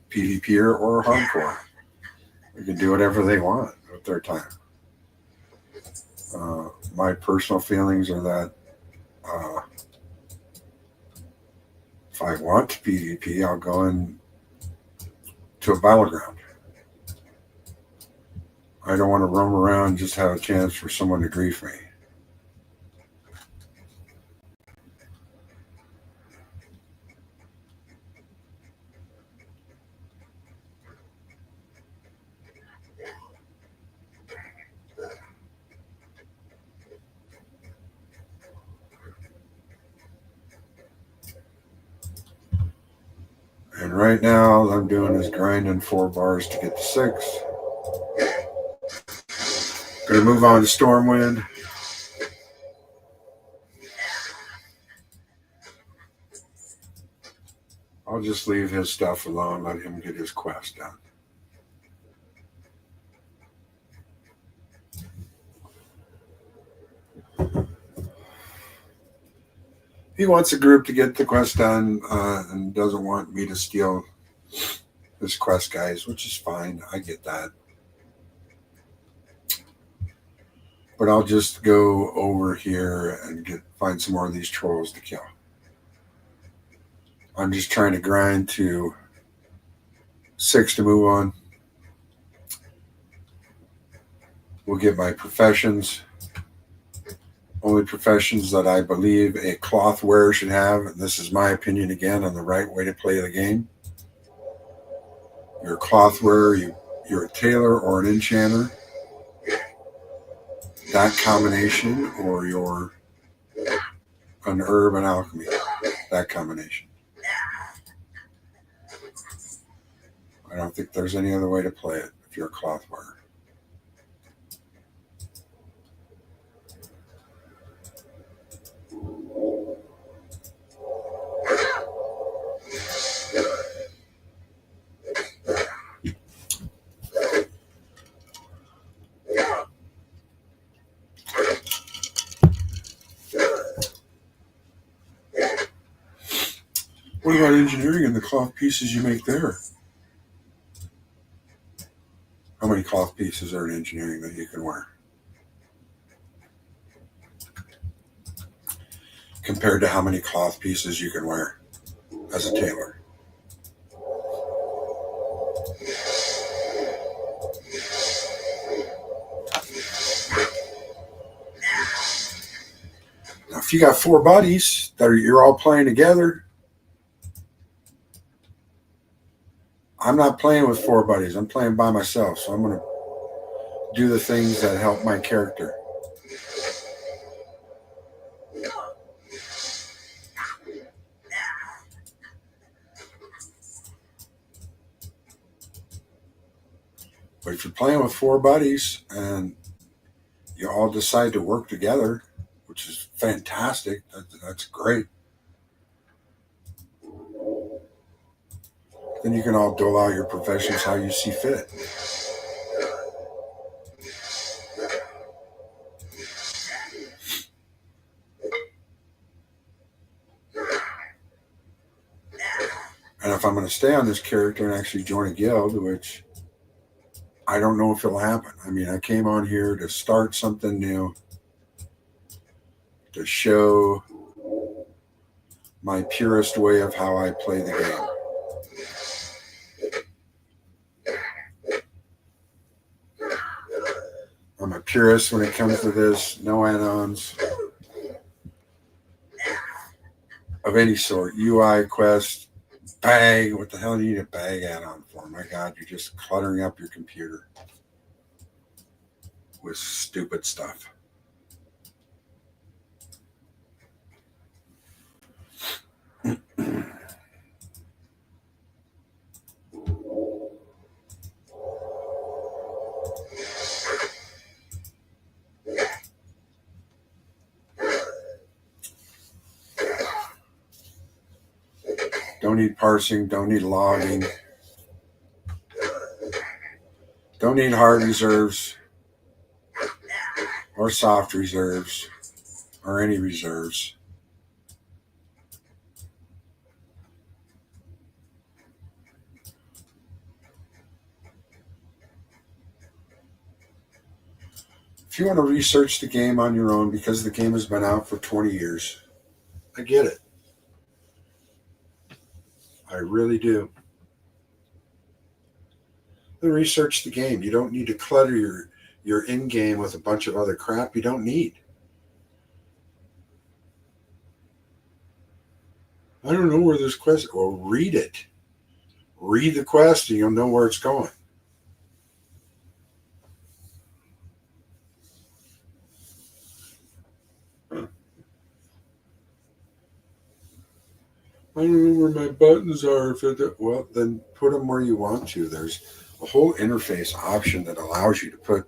PvPer or hardcore. They can do whatever they want with their time. My personal feelings are that if I want to PvP, I'll go in to a battleground. I don't want to roam around and just have a chance for someone to grief me. And right now, all I'm doing is grinding 4 bars to get to 6. Gonna move on to Stormwind. I'll just leave his stuff alone, let him get his quest done. He wants a group to get the quest done and doesn't want me to steal his quest guys, which is fine. I get that. But I'll just go over here and find some more of these trolls to kill. I'm just trying to grind to 6 to move on. We'll get my professions. Only professions that I believe a cloth wearer should have, and this is my opinion again on the right way to play the game. You're a cloth wearer, you're a tailor or an enchanter. That combination, or you're an herb and alchemy. That combination. I don't think there's any other way to play it if you're a cloth wearer. What about engineering and the cloth pieces you make there? How many cloth pieces are in engineering that you can wear? Compared to how many cloth pieces you can wear as a tailor. if you got 4 buddies that you're all playing together, I'm not playing with 4 buddies. I'm playing by myself. So I'm going to do the things that help my character. But if you're playing with 4 buddies and you all decide to work together, which is fantastic, that's great. Then you can all dole out your professions how you see fit. And if I'm going to stay on this character and actually join a guild, which I don't know if it'll happen. I mean, I came on here to start something new, to show my purest way of how I play the game. I'm a purist when it comes to this. No add-ons of any sort. UI, quest, bag. What the hell do you need a bag add-on for? My God, you're just cluttering up your computer with stupid stuff. Don't need parsing, don't need logging, don't need hard reserves or soft reserves or any reserves. If you want to research the game on your own because the game has been out for 20 years, I get it. I really do. Then research the game. You don't need to clutter your in-game with a bunch of other crap you don't need. I don't know where this quest is. Well, read it. Read the quest and you'll know where it's going. I don't know where my buttons are. Well, then put them where you want to. There's a whole interface option that allows you to put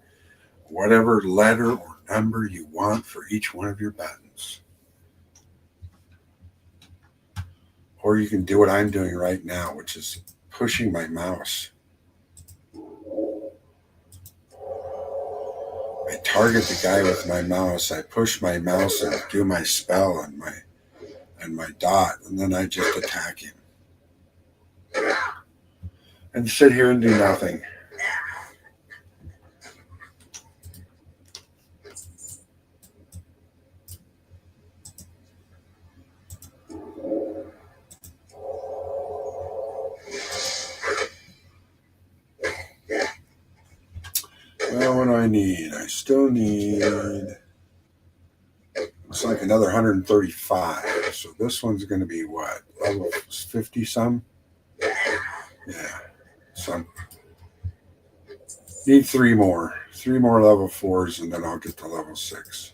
whatever letter or number you want for each one of your buttons. Or you can do what I'm doing right now, which is pushing my mouse. I target the guy with my mouse. I push my mouse and do my spell and my dot, and then I just attack him. And sit here and do nothing. Well, what do I need? I still need, looks like another 135. So this one's going to be what? Level 50 some? Yeah. So need 3 more. 3 more level 4s and then I'll get to level 6.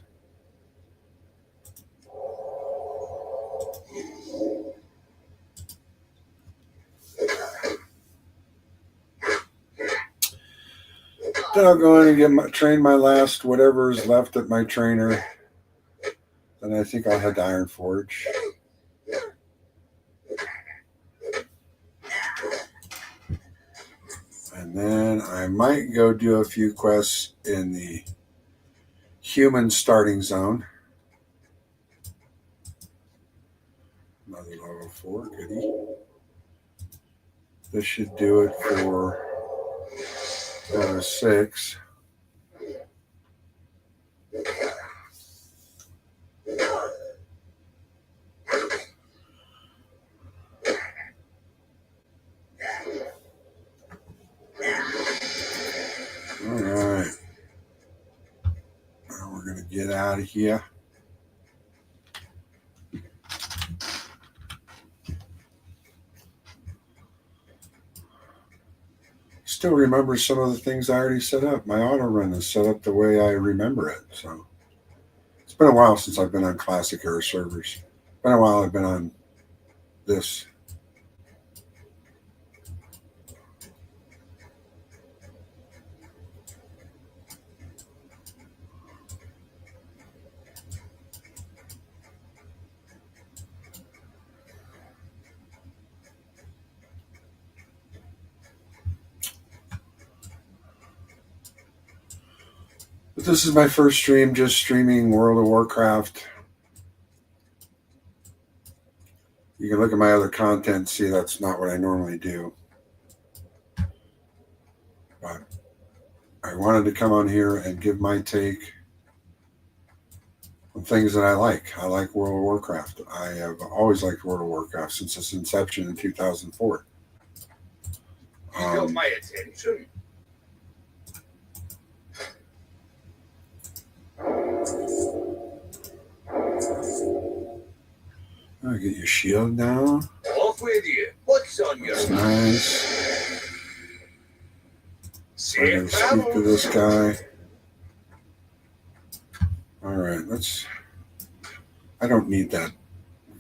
Then I'll go in and train my last whatever is left at my trainer. Then I think I'll head to Iron Forge. And then I might go do a few quests in the human starting zone. Another level 4, goodie. This should do it for level 6. All right. Now we're going to get out of here. still remember some of the things I already set up. My auto run is set up the way I remember it. So it's been a while since I've been on classic era servers. Been a while I've been on this. But this is my first stream, just streaming World of Warcraft. You can look at my other content and see that's not what I normally do. But I wanted to come on here and give my take on things that I like. I like World of Warcraft. I have always liked World of Warcraft since its inception in 2004. You got my attention. I'll get your shield now. Off with you. What's on your That's mind? nice. I'm going Safe to speak to travels. this guy. All right, let's. I don't need that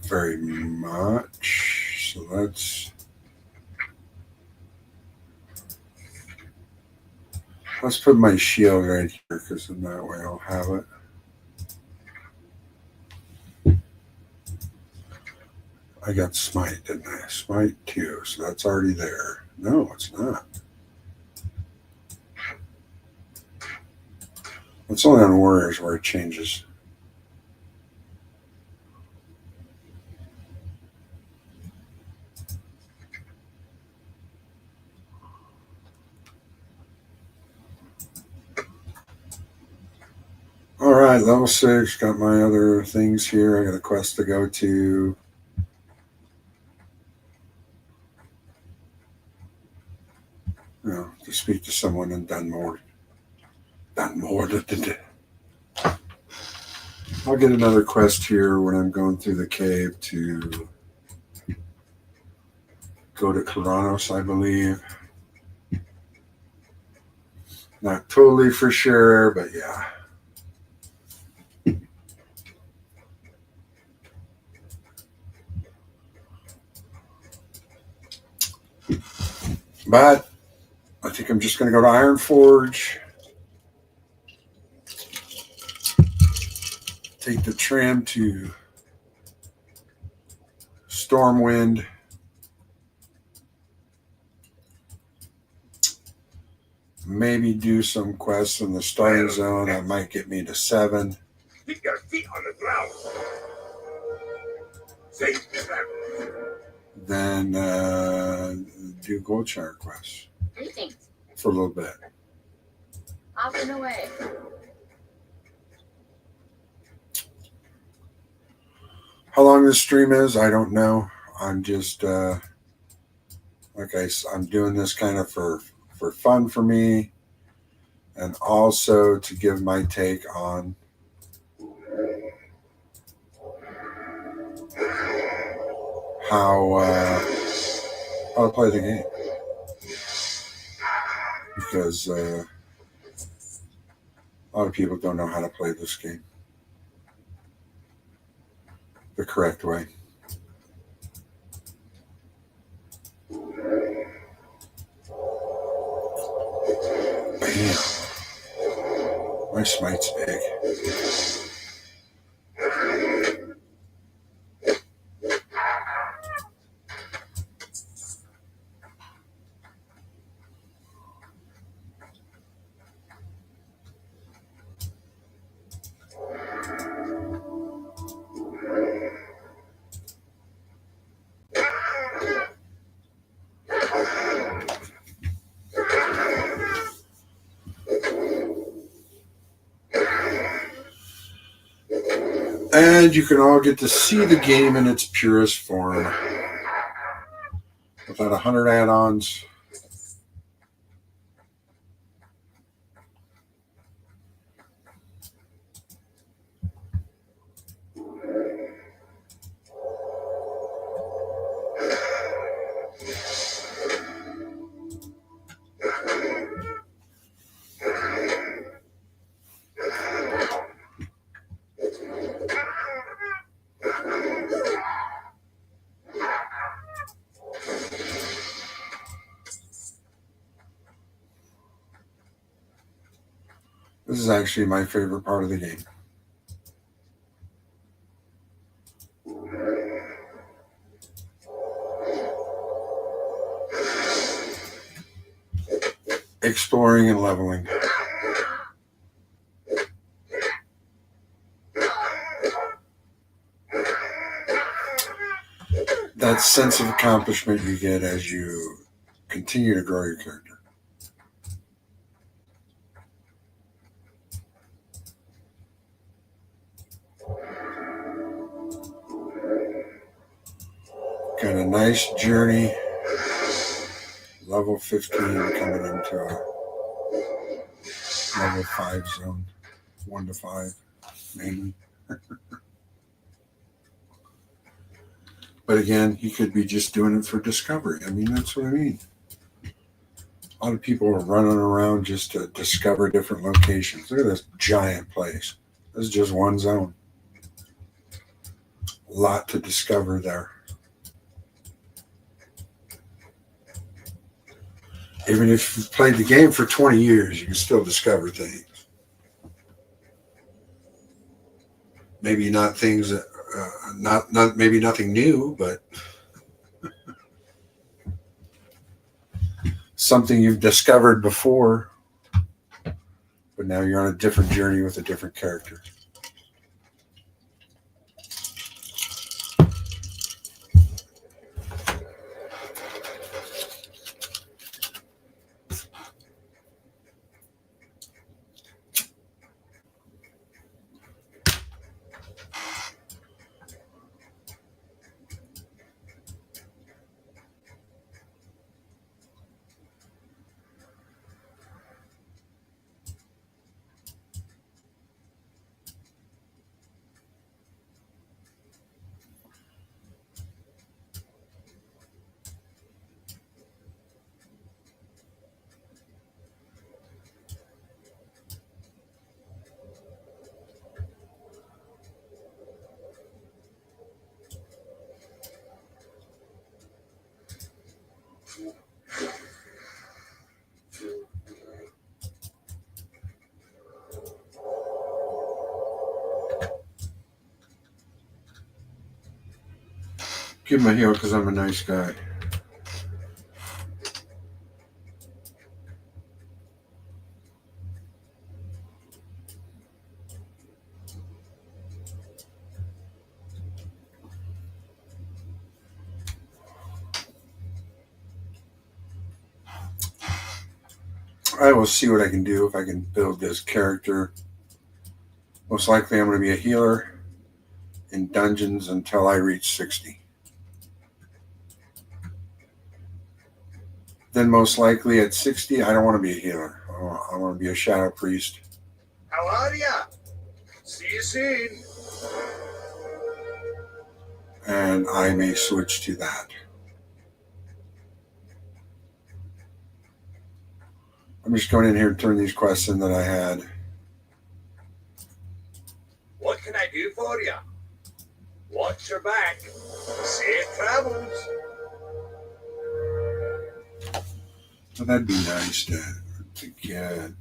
very much. So let's put my shield right here because in that way I'll have it. I got smite, didn't I? Smite 2, so that's already there. No, it's not. It's only on warriors where it changes. All right, level 6. Got my other things here. I got a quest to go to. You know, to speak to someone in Dunmore. I'll get another quest here when I'm going through the cave to go to Keranos, I believe. Not totally for sure, but yeah. But I think I'm just going to go to Ironforge. Take the tram to Stormwind. Maybe do some quests in the starting zone. That might get me to 7. Keep your feet on the ground. Safe travels. Then do gold shard quests Greetings. for a little bit. Off and away. How long this stream is, I don't know. I'm just I'm doing this kind of for fun for me, and also to give my take on how to play the game, because a lot of people don't know how to play this game the correct way. Bam. My smite's big. And you can all get to see the game in its purest form without 100 add-ons. is actually my favorite part of the game. Exploring and leveling. That sense of accomplishment you get as you continue to grow your character. Got a nice journey. Level 15 coming into a level 5 zone. 1 to 5, mainly. But again, he could be just doing it for discovery. I mean, that's what I mean. A lot of people are running around just to discover different locations. Look at this giant place. This is just one zone. A lot to discover there. Even if you've played the game for 20 years, you can still discover things. Maybe not things that, not maybe nothing new, but something you've discovered before, but now you're on a different journey with a different character. Give him a heal because I'm a nice guy. I will see what I can do if I can build this character. Most likely I'm going to be a healer in dungeons until I reach 60. Then most likely at 60, I don't want to be a healer. I want to be a shadow priest. How are ya? See you soon. And I may switch to that. I'm just going in here and turn these quests in that I had. What can I do for ya? Watch your back. Safe travels. So that'd be nice to get.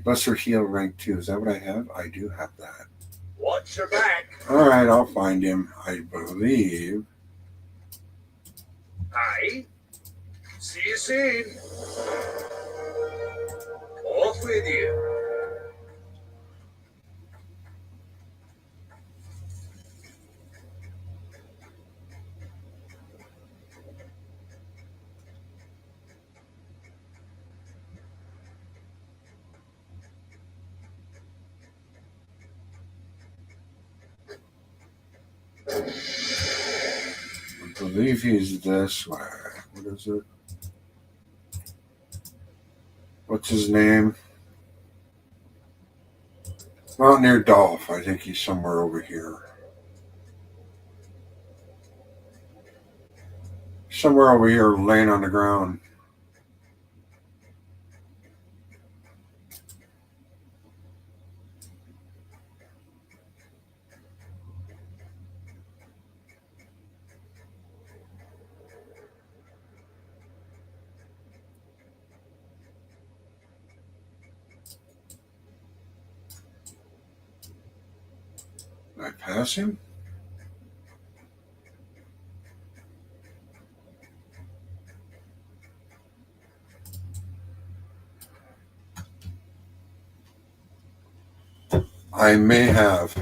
Lesser heal rank 2. Is that what I have? I do have that. Watch your back. All right, I'll find him. I believe. Aye. See you soon. Off with you. I believe he's this way. What is it? What's his name? Mountaineer Dolph. I think he's somewhere over here. Somewhere over here laying on the ground. Did I pass him? I may have.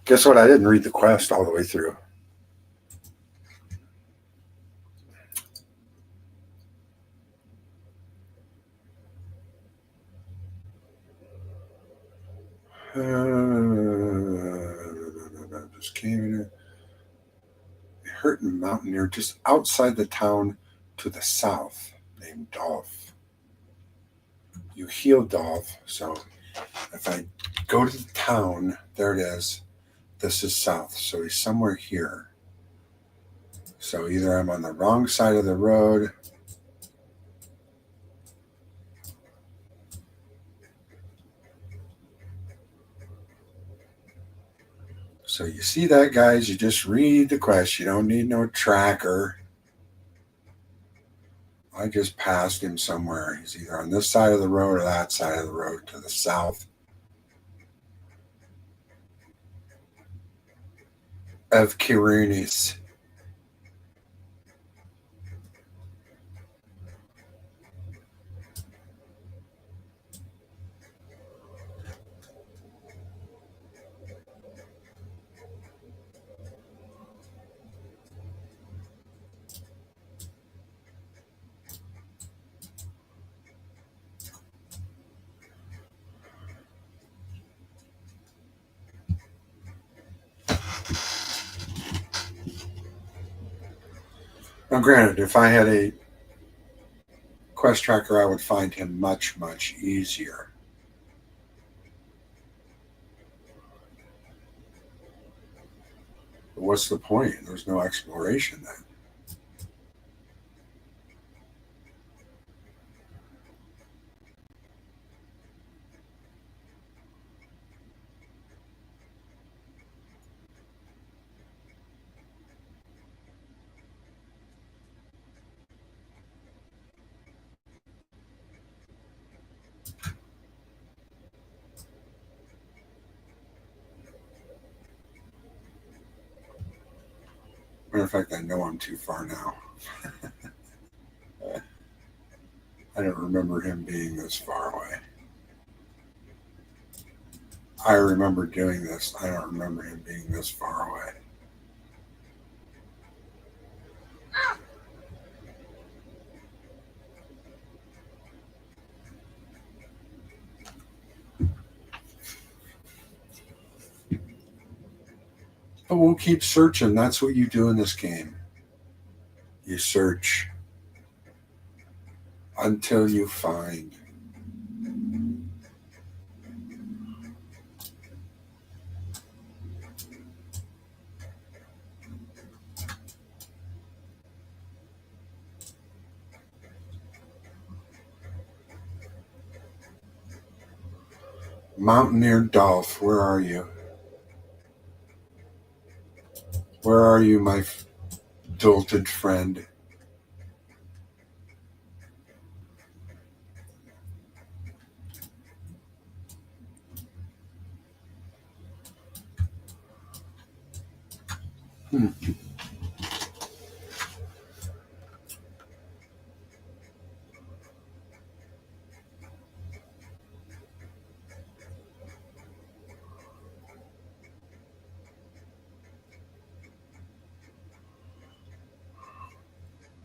Guess what? I didn't read the quest all the way through. Just came in. A hurting mountaineer just outside the town to the south named Dolph. You heal Dolph, so if I go to the town, there it is. This is south, so he's somewhere here. So either I'm on the wrong side of the road. So you see that, guys? You just read the quest. You don't need no tracker. I just passed him somewhere. He's either on this side of the road or that side of the road to the south of Kirunis. Now, granted, if I had a quest tracker, I would find him much, much easier. But what's the point? There's no exploration then. Matter of fact, I know I'm too far now. I don't remember him being this far away. I remember doing this. I don't remember him being this far away. But we'll keep searching. That's what you do in this game. You search until you find. Mountaineer Dolph, where are you? Where are you, my dolted friend?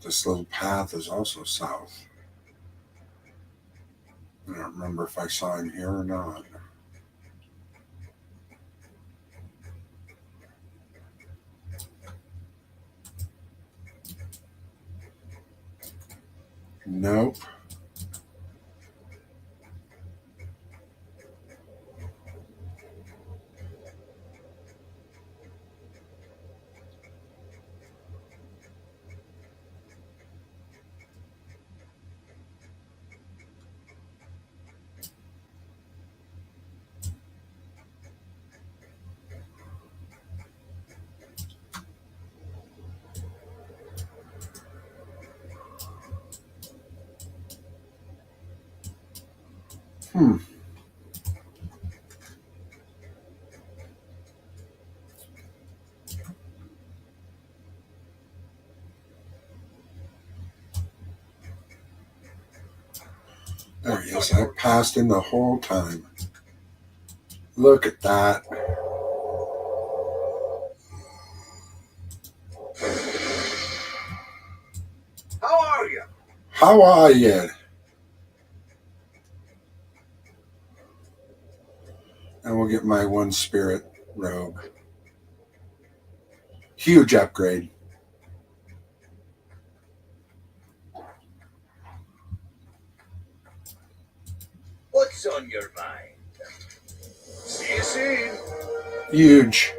This little path is also south. I don't remember if I saw him here or not. Nope. There he is. I passed him the whole time. Look at that. How are you? How are you? And we'll get my one spirit robe. Huge upgrade. What's on your mind? See you soon. Huge.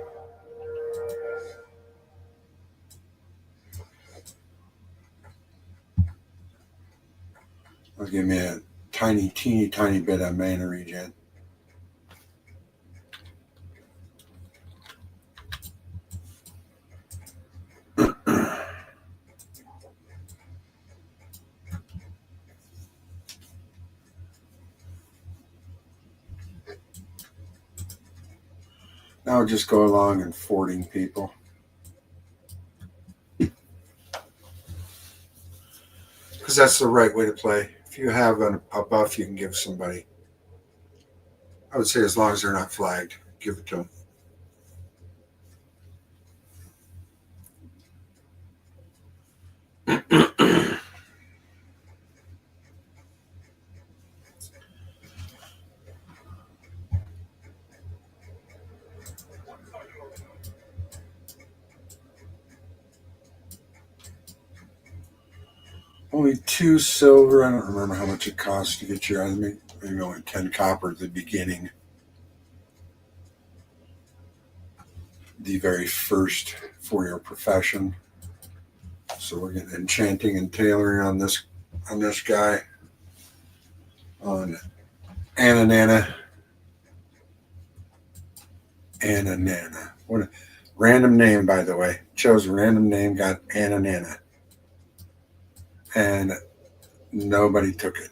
That'll give me a teeny tiny bit of mana regen. Now I'll just go along and fording people. Because that's the right way to play. If you have a buff you can give somebody, I would say as long as they're not flagged, give it to them. Only 2 silver. I don't remember how much it costs to get your enemy. Maybe only 10 copper at the beginning. The very first for your profession. So we're getting enchanting and tailoring on this guy. On Ananana. Ananana. What a random name, by the way. Chose a random name, got Ananana. And nobody took it.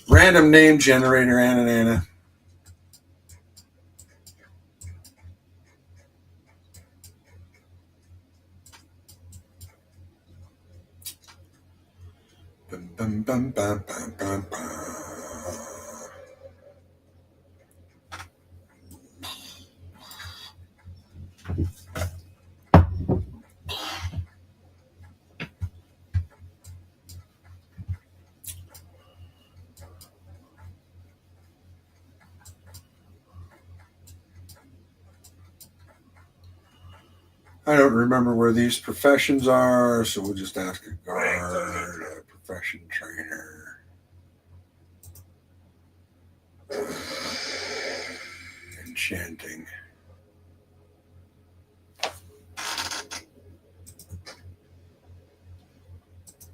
Random name generator, Ananana. Bum, bum, bum, bum, bum, bum, bum. I don't remember where these professions are, so we'll just ask a guard, a profession trainer. Enchanting.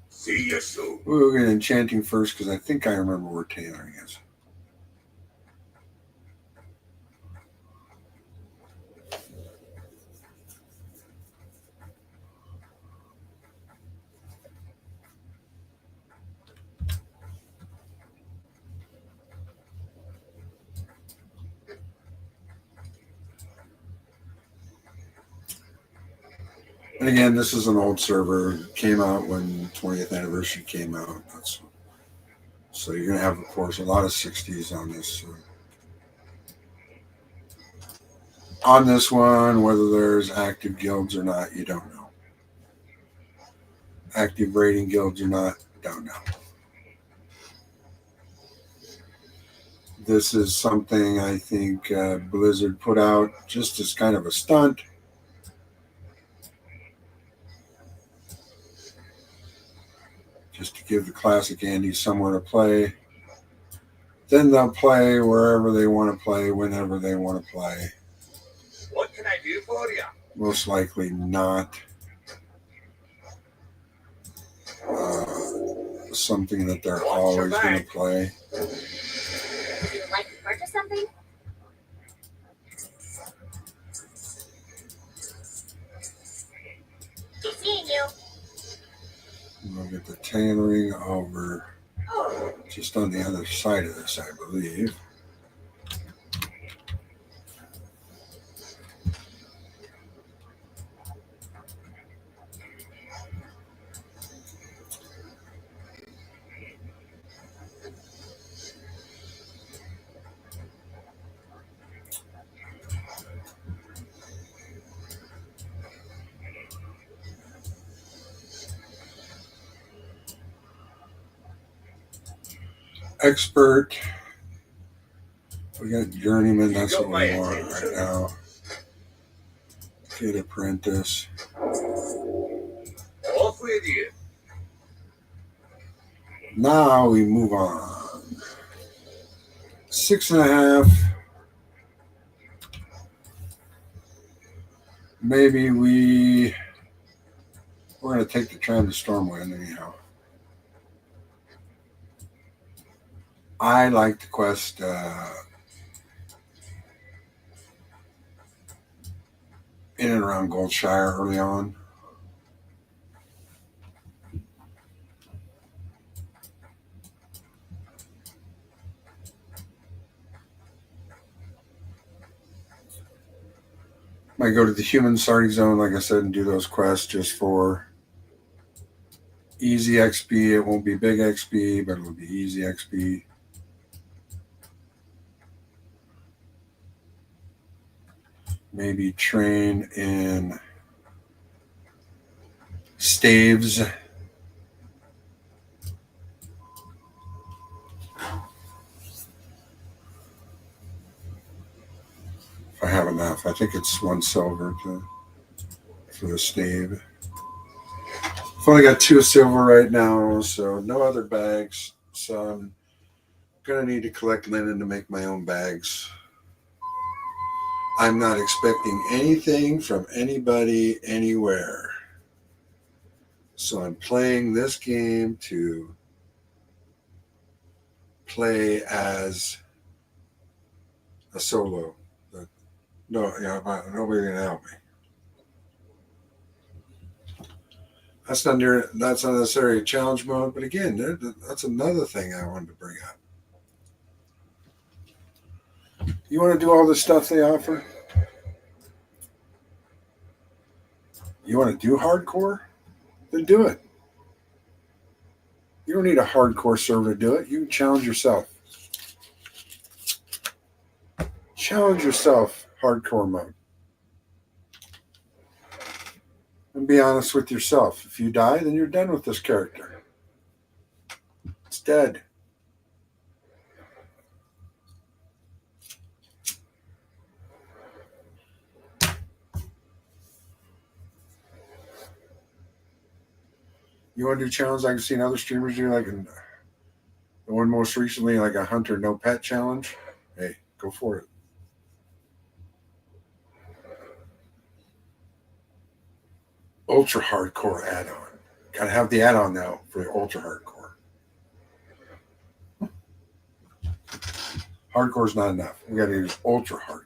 See you soon. We'll get enchanting first because I think I remember where tailoring is. And again, this is an old server. It came out when 20th anniversary came out. So you're going to have, of course, a lot of 60s on this. On this one, whether there's active guilds or not, you don't know. Active raiding guilds or not, don't know. This is something I think Blizzard put out just as kind of a stunt. Just to give the classic Andes somewhere to play. Then they'll play wherever they want to play, whenever they want to play. What can I do for you? Most likely not something that they're always going to play. Would you like to purchase something? Keep seeing you. We'll get the tailoring over just on the other side of this, I believe. expert. We got journeyman. That's You got what we my want attention. right now. Get apprentice. Off with you. Now we move on. 6.5. Maybe we're going to take the tram to Stormwind anyhow. I like the quest in and around Goldshire early on. Might go to the human starting zone, like I said, and do those quests just for easy XP. It won't be big XP, but it'll be easy XP. Maybe train in staves. If I have enough. I think it's 1 silver for the stave. I've only got 2 silver right now, so no other bags. So I'm going to need to collect linen to make my own bags. I'm not expecting anything from anybody anywhere. So I'm playing this game to play as a solo. Nobody's going to help me. That's not necessarily a challenge mode, but again, that's another thing I wanted to bring up. You want to do all the stuff they offer? You want to do hardcore? Then do it. You don't need a hardcore server to do it. You can challenge yourself. Challenge yourself, hardcore mode. And be honest with yourself. If you die, then you're done with this character. It's dead. You want to do challenges I've seen other streamers do, like the one most recently, like a hunter no pet challenge? Hey, go for it. Ultra hardcore add-on. Gotta have the add-on now for the ultra hardcore. Hardcore's not enough. We gotta use ultra hardcore.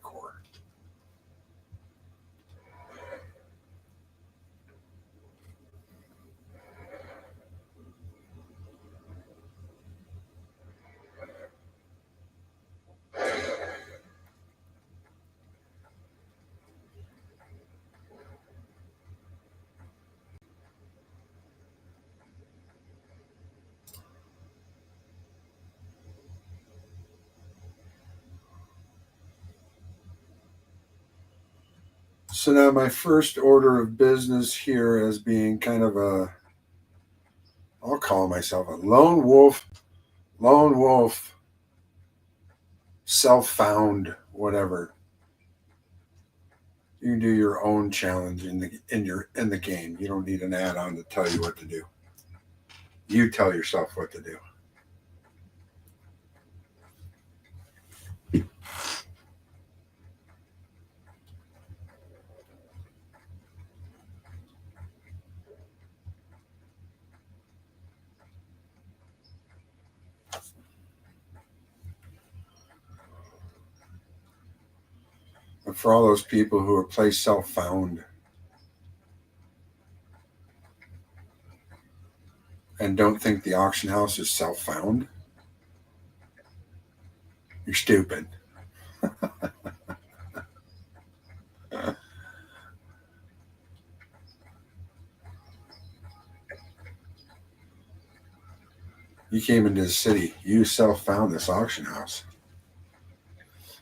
So now my first order of business here as being kind of I'll call myself a lone wolf, self-found, whatever. You can do your own challenge in the game. You don't need an add-on to tell you what to do. You tell yourself what to do. And for all those people who are play self-found and don't think the auction house is self-found, you're stupid. You came into the city. You self-found this auction house.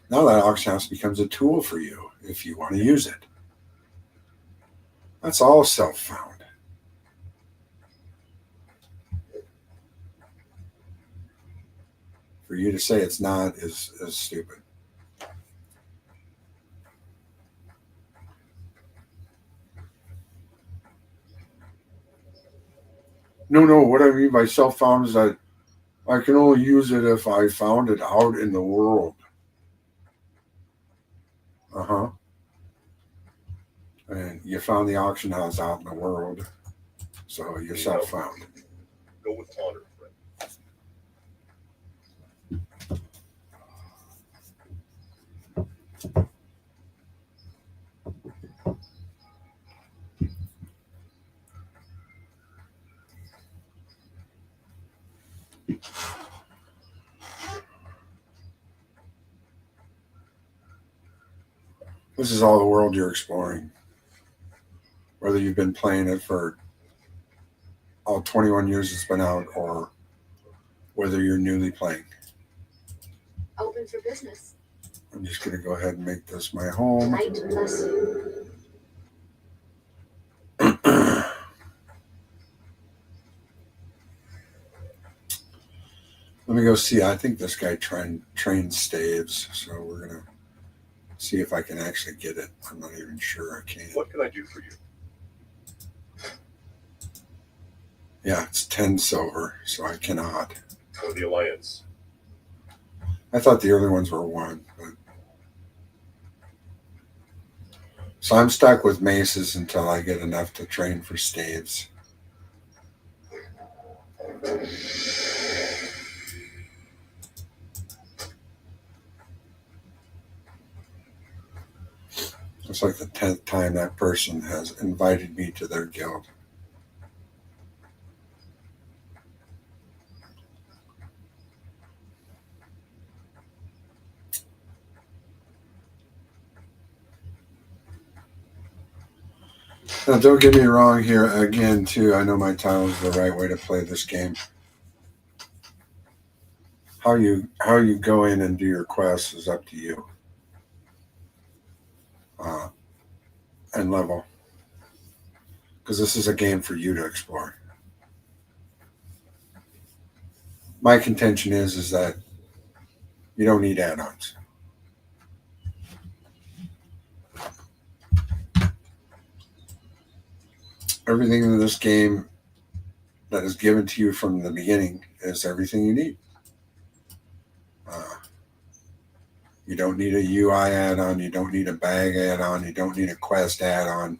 Now that auction house becomes a tool for you if you want to use it. That's all self-found. you to say it's not is stupid. No. What I mean by self-found is that I can only use it if I found it out in the world. Uh-huh. And you found the auction house out in the world. So you're self-found. Go with honor, friend. This is all the world you're exploring. Whether you've been playing it for all 21 years it's been out, or whether you're newly playing. Open for business. I'm just going to go ahead and make this my home. Light plus you. Let me go see. I think this guy trains staves, so we're going to see if I can actually get it. I'm not even sure I can. What can I do for you? Yeah, it's 10 silver, so I cannot. For the Alliance. I thought the early ones were 1. But... So I'm stuck with maces until I get enough to train for staves. It's like the 10th time that person has invited me to their guild. Now, don't get me wrong here again, too. I know my title is the right way to play this game. How you go in and do your quests is up to you. And level. Because this is a game for you to explore. My contention is that you don't need add-ons. Everything in this game that is given to you from the beginning is everything you need. You don't need a UI add-on. You don't need a bag add-on. You don't need a quest add-on.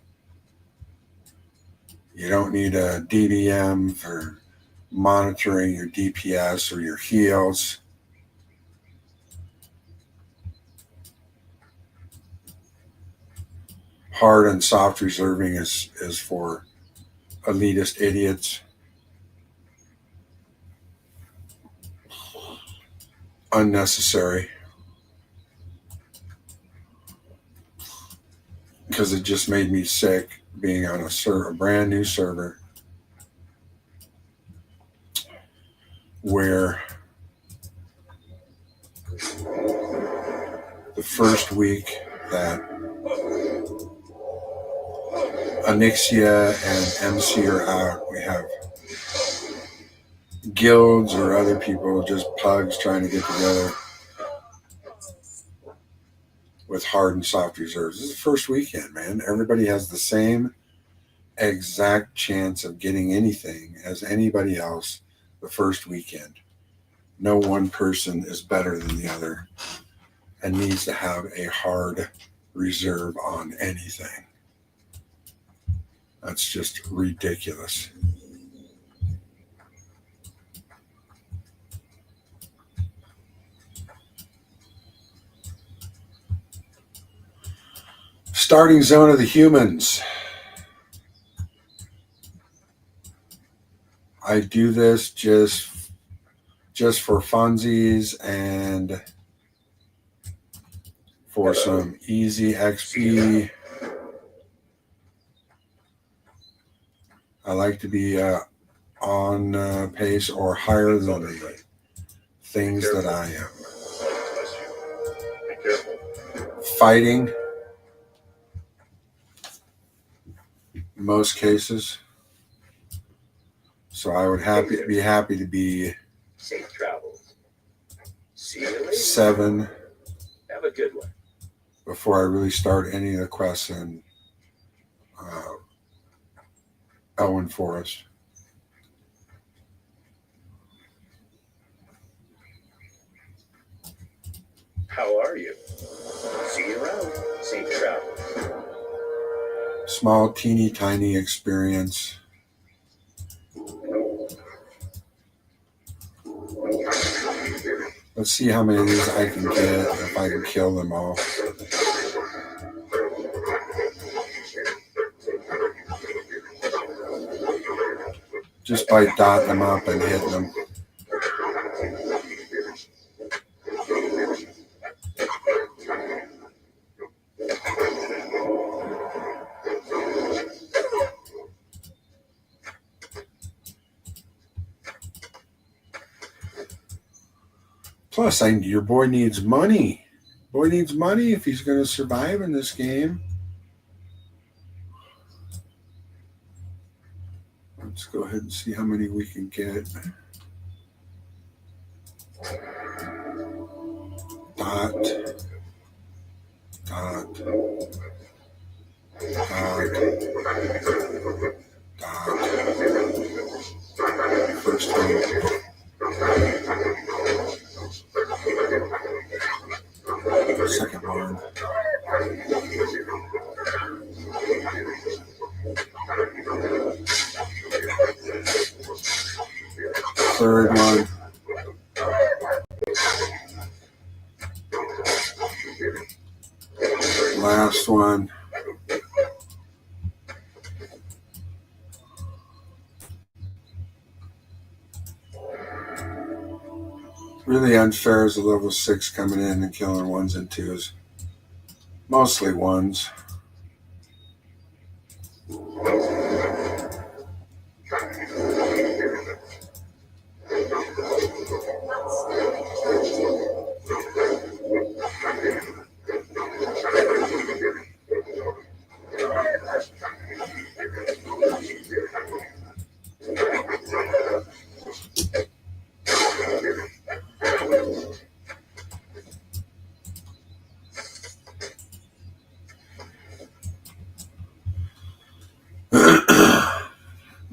You don't need a DBM for monitoring your DPS or your heals. Hard and soft reserving is for elitist idiots. Unnecessary. Because it just made me sick being on a brand new server where the first week that Anixia and MC are out, we have guilds or other people, just pugs trying to get together with hard and soft reserves. This is the first weekend, man. Everybody has the same exact chance of getting anything as anybody else the first weekend. No one person is better than the other and needs to have a hard reserve on anything. That's just ridiculous. Starting zone of the humans. I do this just for funsies and for some easy XP. I like to be on pace or higher than the things that I am. Be careful. Fighting, most cases. So I would be happy to be Safe travels. 7 Have a good one. before I really start any of the quests in Elwyn Forest. How are you? See you around. Safe travel. Small, teeny tiny experience. Let's see how many of these I can get, if I can kill them all. Just by dotting them up and hitting them. Plus, your boy needs money. Boy needs money if he's going to survive in this game. Let's go ahead and see how many we can get. Dot. Dot. Dot. Dot. First one. Second one. Third one. Last one. Really unfair is a level 6 coming in and killing 1s and 2s. Mostly 1s.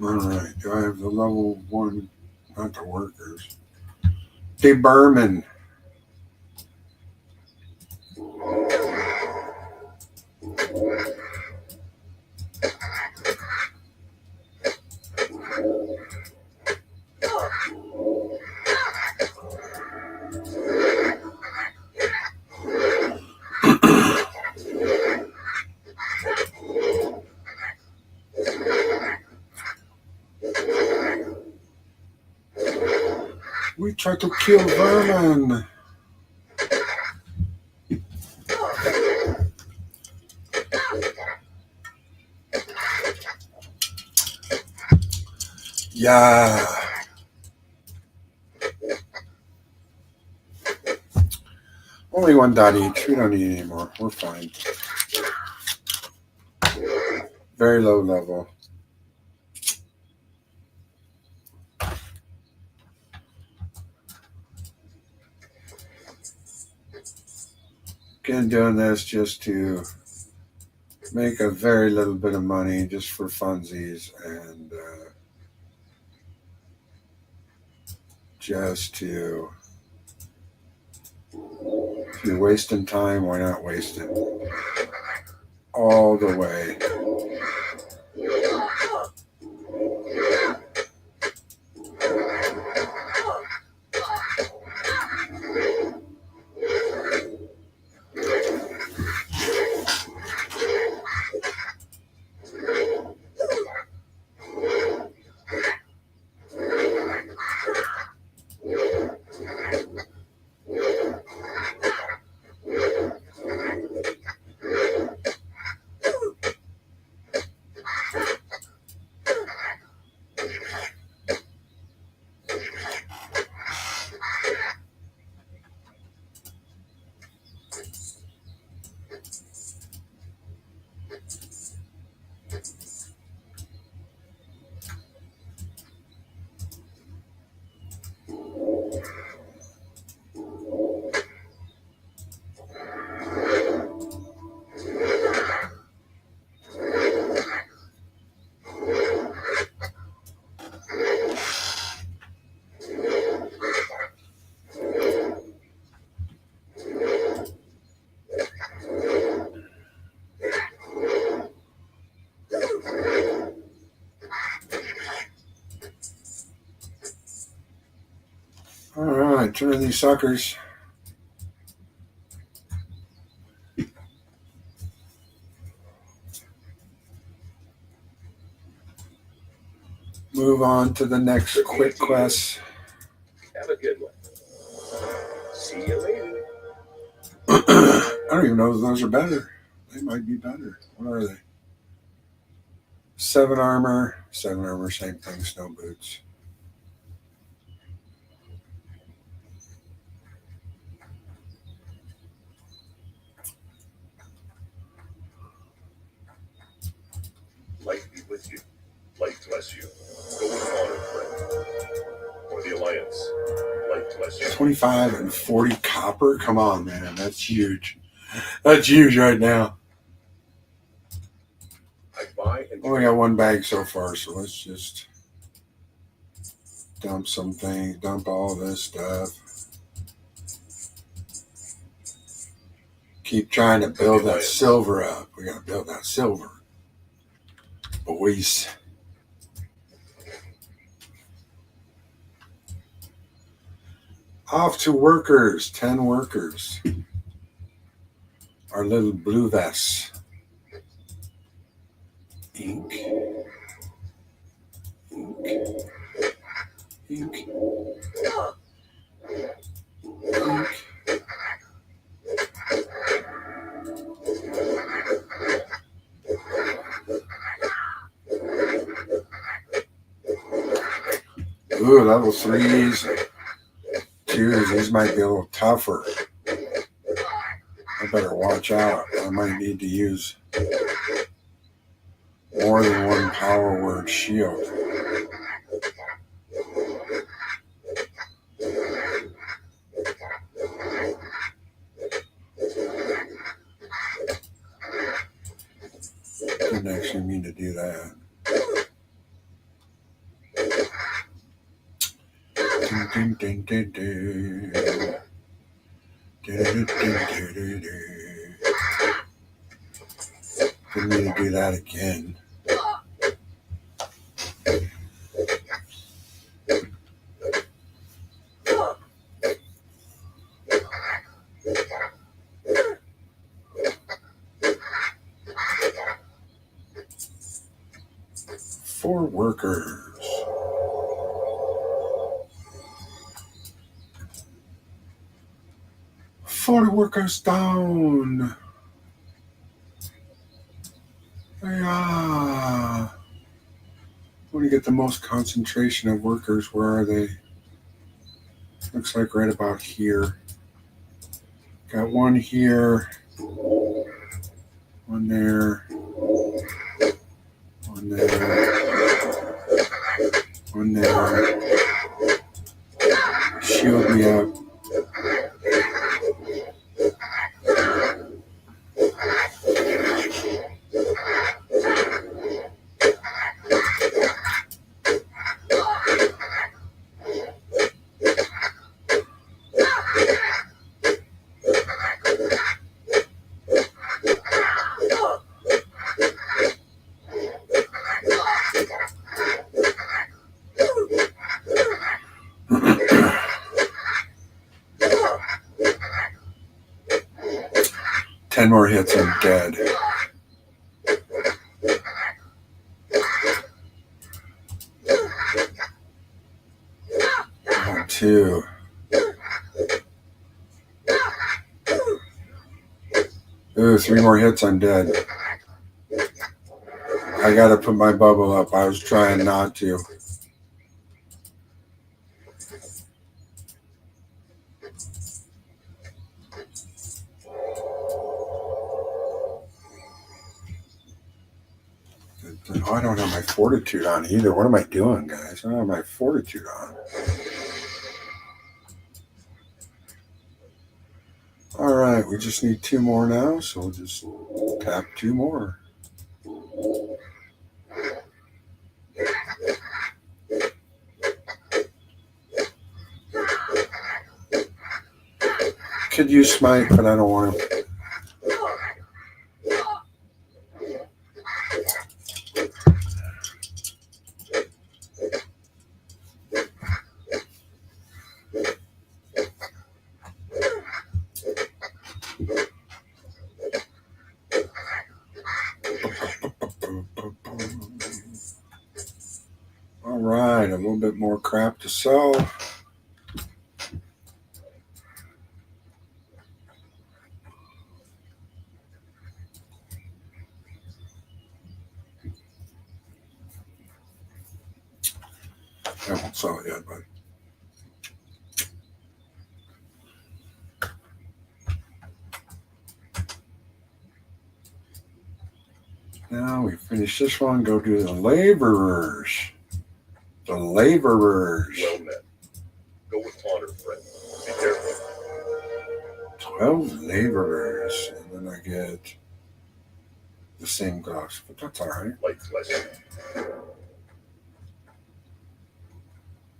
Alright, do I have the level 1? Not the workers. Deberman. We tried to kill Vermin. Yeah. Only 1 dot each. We don't need any more. We're fine. Very low level. Again, doing this just to make a very little bit of money just for funsies and just to, if you're wasting time, why not waste it all the way? right, turn these suckers. Move on to the next quick quest. Have a good one. See you later. I don't even know if those are better. They might be better. What are they? 7 armor, same thing, snow boots. Light be with you. Light bless you. Go with honor, friend. For the Alliance. Light bless you. 25 and 40 copper? Come on, man. That's huge. That's huge right now. I buy and Only got one bag so far, so let's just dump something, dump all this stuff. Keep trying to build that silver up. We gotta build that silver. Boys. Off to workers, 10 workers. Our little blue vests. Ink. Ink. Ink. Ink. Ooh, level 3s. 2s, these might be a little tougher. I better watch out. I might need to use more than one power word shield. Didn't actually mean to do that. Dun, dun, dun, dun, dun. Dun, dun, dun, dun, dun. Didn't mean to do that again. Four workers. Four workers down. Yeah. When you get the most concentration of workers, where are they? Looks like right about here. Got one here. One there. One there. One there. Shield me up. Ten more hits, I'm dead. Two. Ooh, 3 more hits, I'm dead. I gotta put my bubble up. I was trying not to. Oh, I don't have my fortitude on either. What am I doing, guys? I don't have my fortitude on. All right, we just need 2 more now, so we'll just tap 2 more. Could use smite, but I don't want to. right, a little bit more crap to sell. I won't sell it yet, but now we finish this one. Go do the laborers. The laborers. Well met. Go with honor, friend. Be careful. 12 laborers. And then I get the same cost, but that's all right. Light bless you.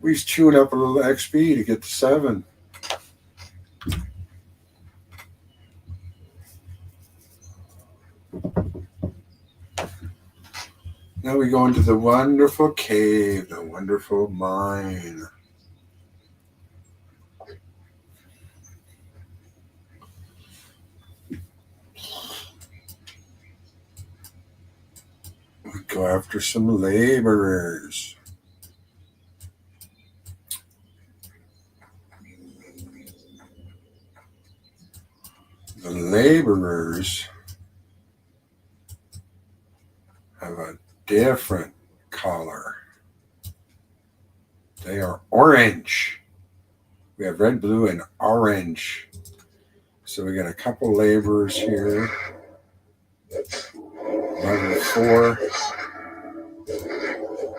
We just chewing up a little XP to get to 7. Now we go into the wonderful cave, the wonderful mine. We go after some laborers. The laborers have a different color. They are orange. We have red, blue, and orange. So we got a couple laborers here. Level 4.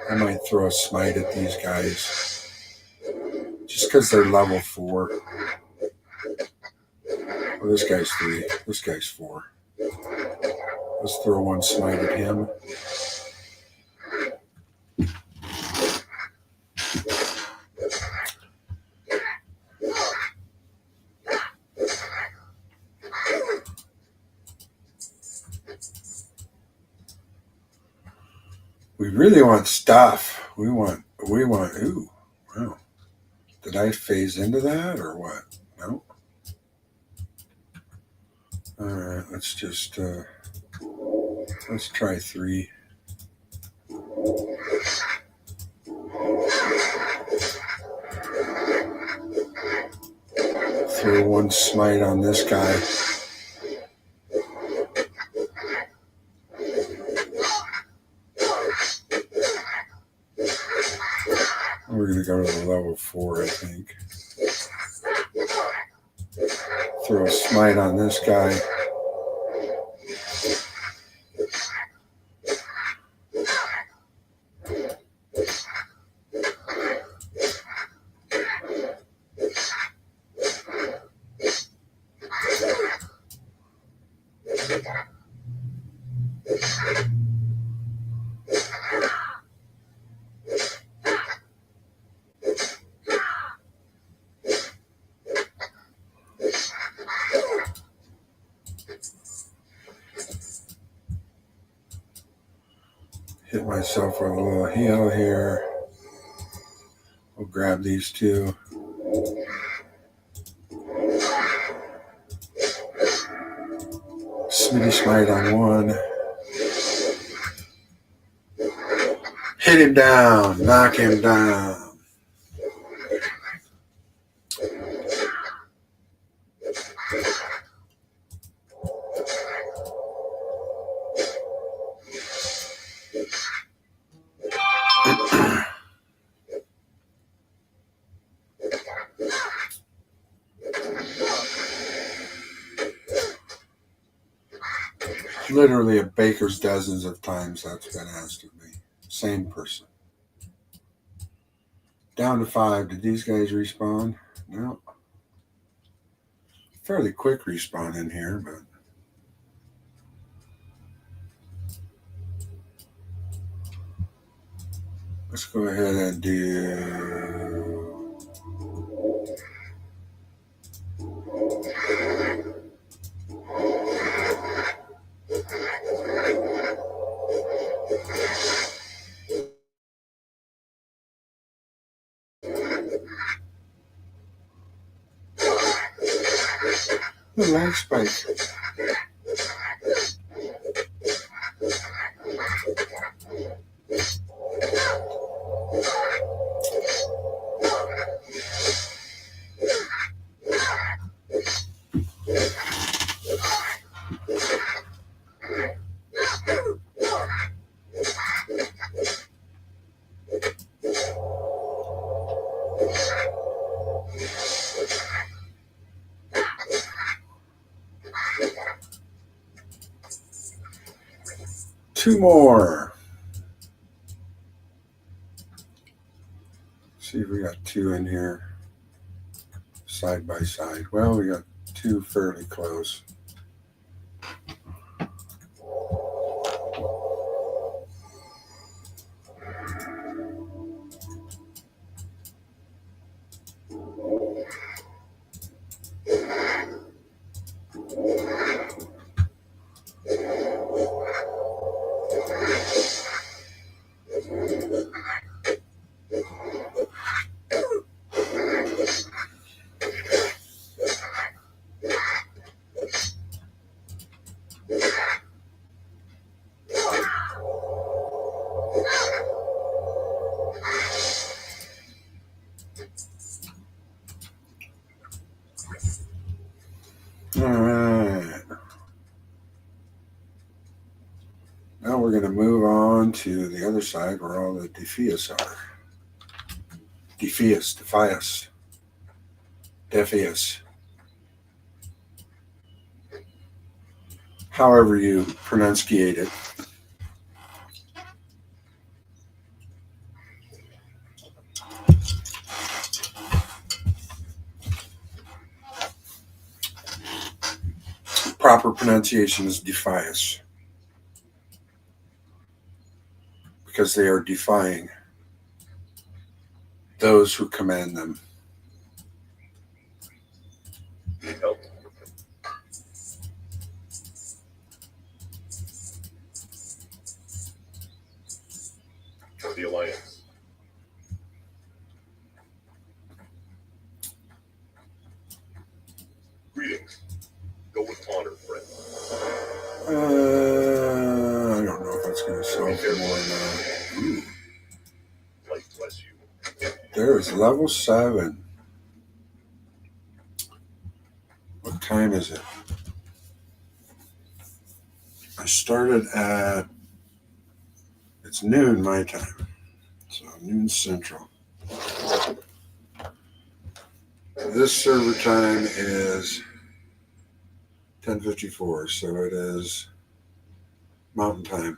I might throw a smite at these guys. Just because they're level 4. Well, this guy's 3. This guy's 4. Let's throw one smite at him. We really want stuff. We want, ooh, wow. Did I phase into that or what? No. All right, let's just, let's try 3. Throw one smite on this guy. We're going to go to the level 4, I think. Throw a smite on this guy. Hit myself with a little heal here. We'll grab these 2. Smitty smite on 1. Hit him down. Knock him down. Literally a baker's dozens of times that's been asked of me. Same person. Down to 5. Did these guys respawn? No. Fairly quick respawn in here, but let's go ahead and do the lag spike. 2 more. See if we got 2 in here side by side. Well, we got 2 fairly close. All right. Now we're going to move on to the other side where all the Defias are. Defias. However you pronunciate it. Proper pronunciation is Defias. Because they are defying those who command them. Need help? The Alliance. Greetings. Go with honor, friend. I don't know if that's going to solve it more or not. Ooh, Light bless you. there's level 7. What time is it? I started at, it's noon my time. So noon central. This server time is 10:54, so it is mountain time.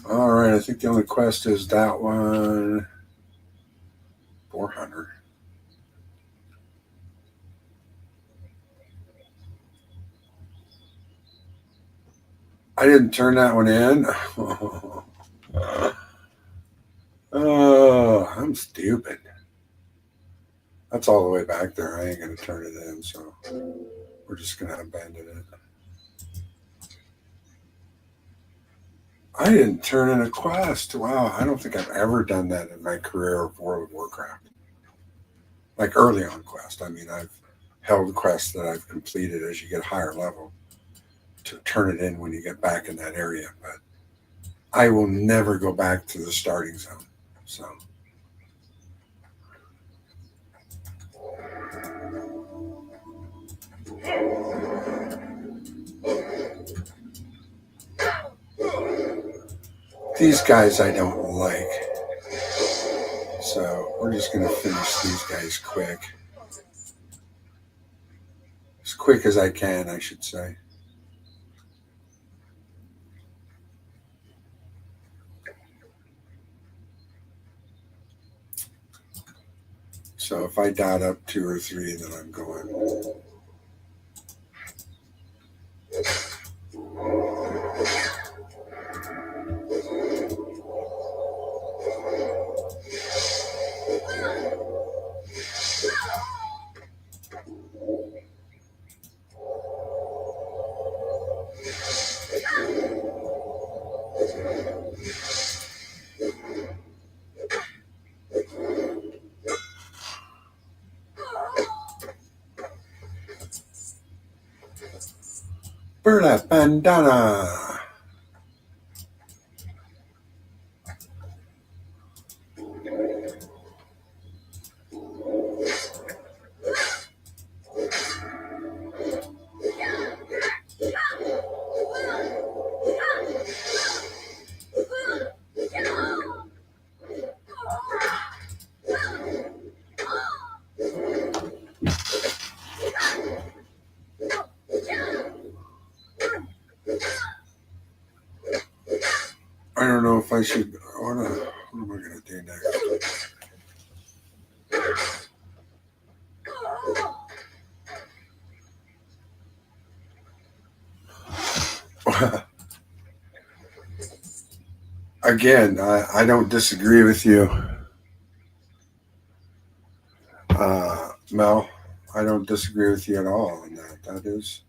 All right, I think the only quest is that one. 400. I didn't turn that one in. Oh, I'm stupid. That's all the way back there. I ain't going to turn it in, so we're just going to abandon it. I didn't turn in a quest. Wow, I don't think I've ever done that in my career of World of Warcraft. Like early on quest. I mean, I've held quests that I've completed as you get higher level to turn it in when you get back in that area. But I will never go back to the starting zone. So these guys I don't like. So we're just going to finish these guys quick. As quick as I can, I should say. So if I dot up 2 or 3, then I'm going. Burlap bandana. don't know if I should. What am I going to do next? Again, I don't disagree with you, Mel. I don't disagree with you at all on that. That is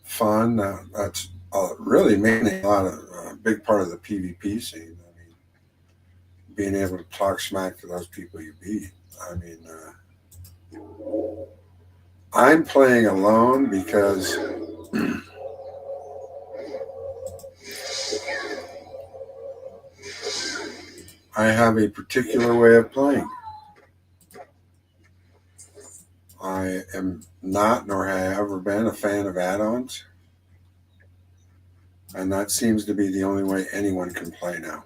fun. That's really mainly a big part of the PvP scene. I mean, being able to talk smack to those people you beat. I mean, I'm playing alone because I have a particular way of playing. I am not, nor have I ever been, a fan of add-ons. And that seems to be the only way anyone can play now.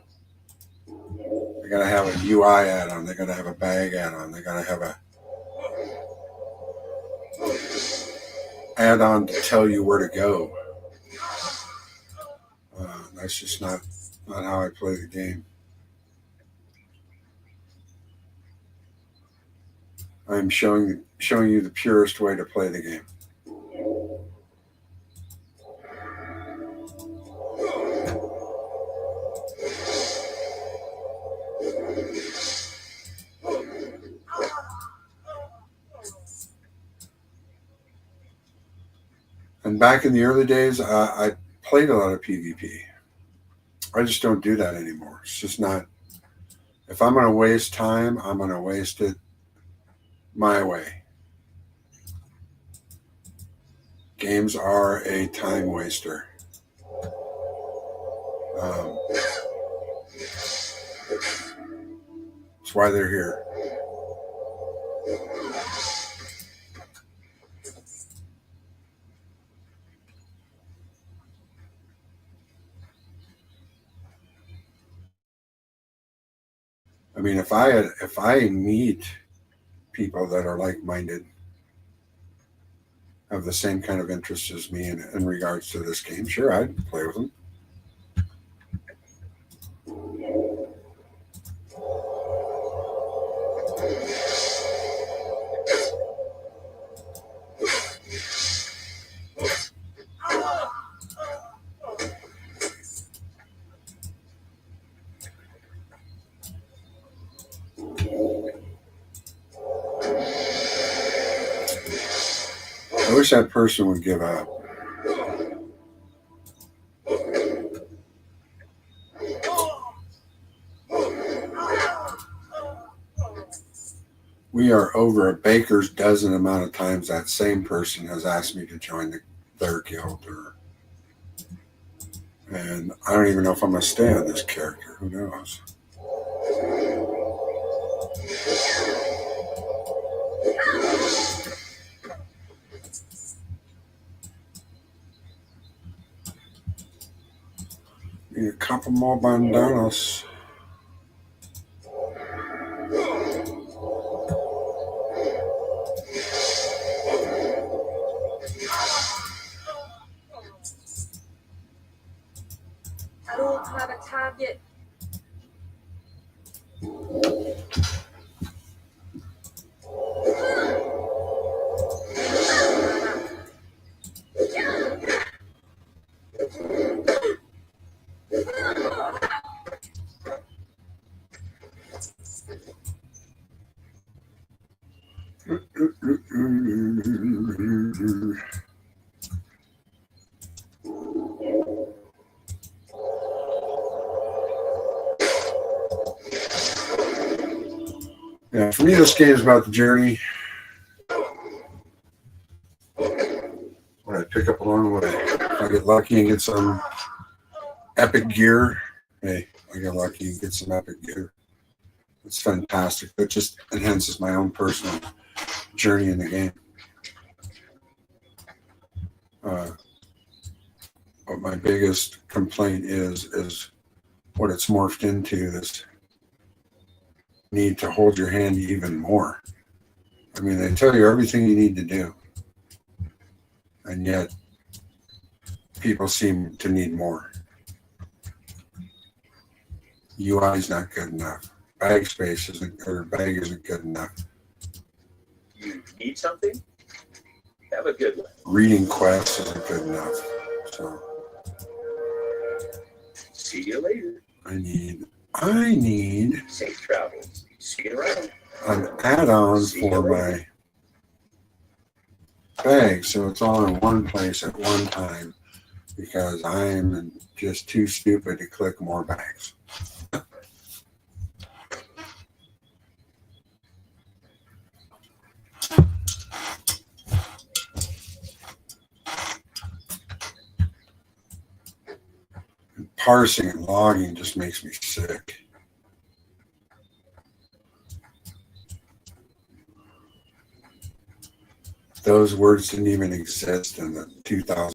They gotta have a UI add-on, they gotta have a bag add-on, they gotta have a add-on to tell you where to go. That's just not how I play the game. I'm showing you the purest way to play the game. And back in the early days, I played a lot of PvP. I just don't do that anymore. It's just not. If I'm going to waste time, I'm going to waste it my way. Games are a time waster. That's why they're here. I mean, if I meet people that are like-minded, have the same kind of interests as me in regards to this game, sure, I'd play with them. I wish that person would give up. We are over a baker's dozen amount of times that same person has asked me to join their guild, and I don't even know if I'm going to stay on this character. Who knows? Need a couple more bandanas. I don't have a target. Yeah, for me, this game is about the journey. What I pick up along the way. If I get lucky and get some epic gear, hey, I get lucky and get some epic gear. It's fantastic. It just enhances my own personal journey in the game. But my biggest complaint is what it's morphed into, this need to hold your hand even more. I mean, they tell you everything you need to do, and yet people seem to need more. UI is not good enough. Bag space isn't, or bag isn't good enough. You need something? Have a good one. Reading quests isn't good enough. So See you later. I need Safe travels. See you around. an add-on See you for later. my bag, so it's all in one place at one time, because I'm just too stupid to click more bags. Parsing and logging just makes me sick. Those words didn't even exist in the 2000.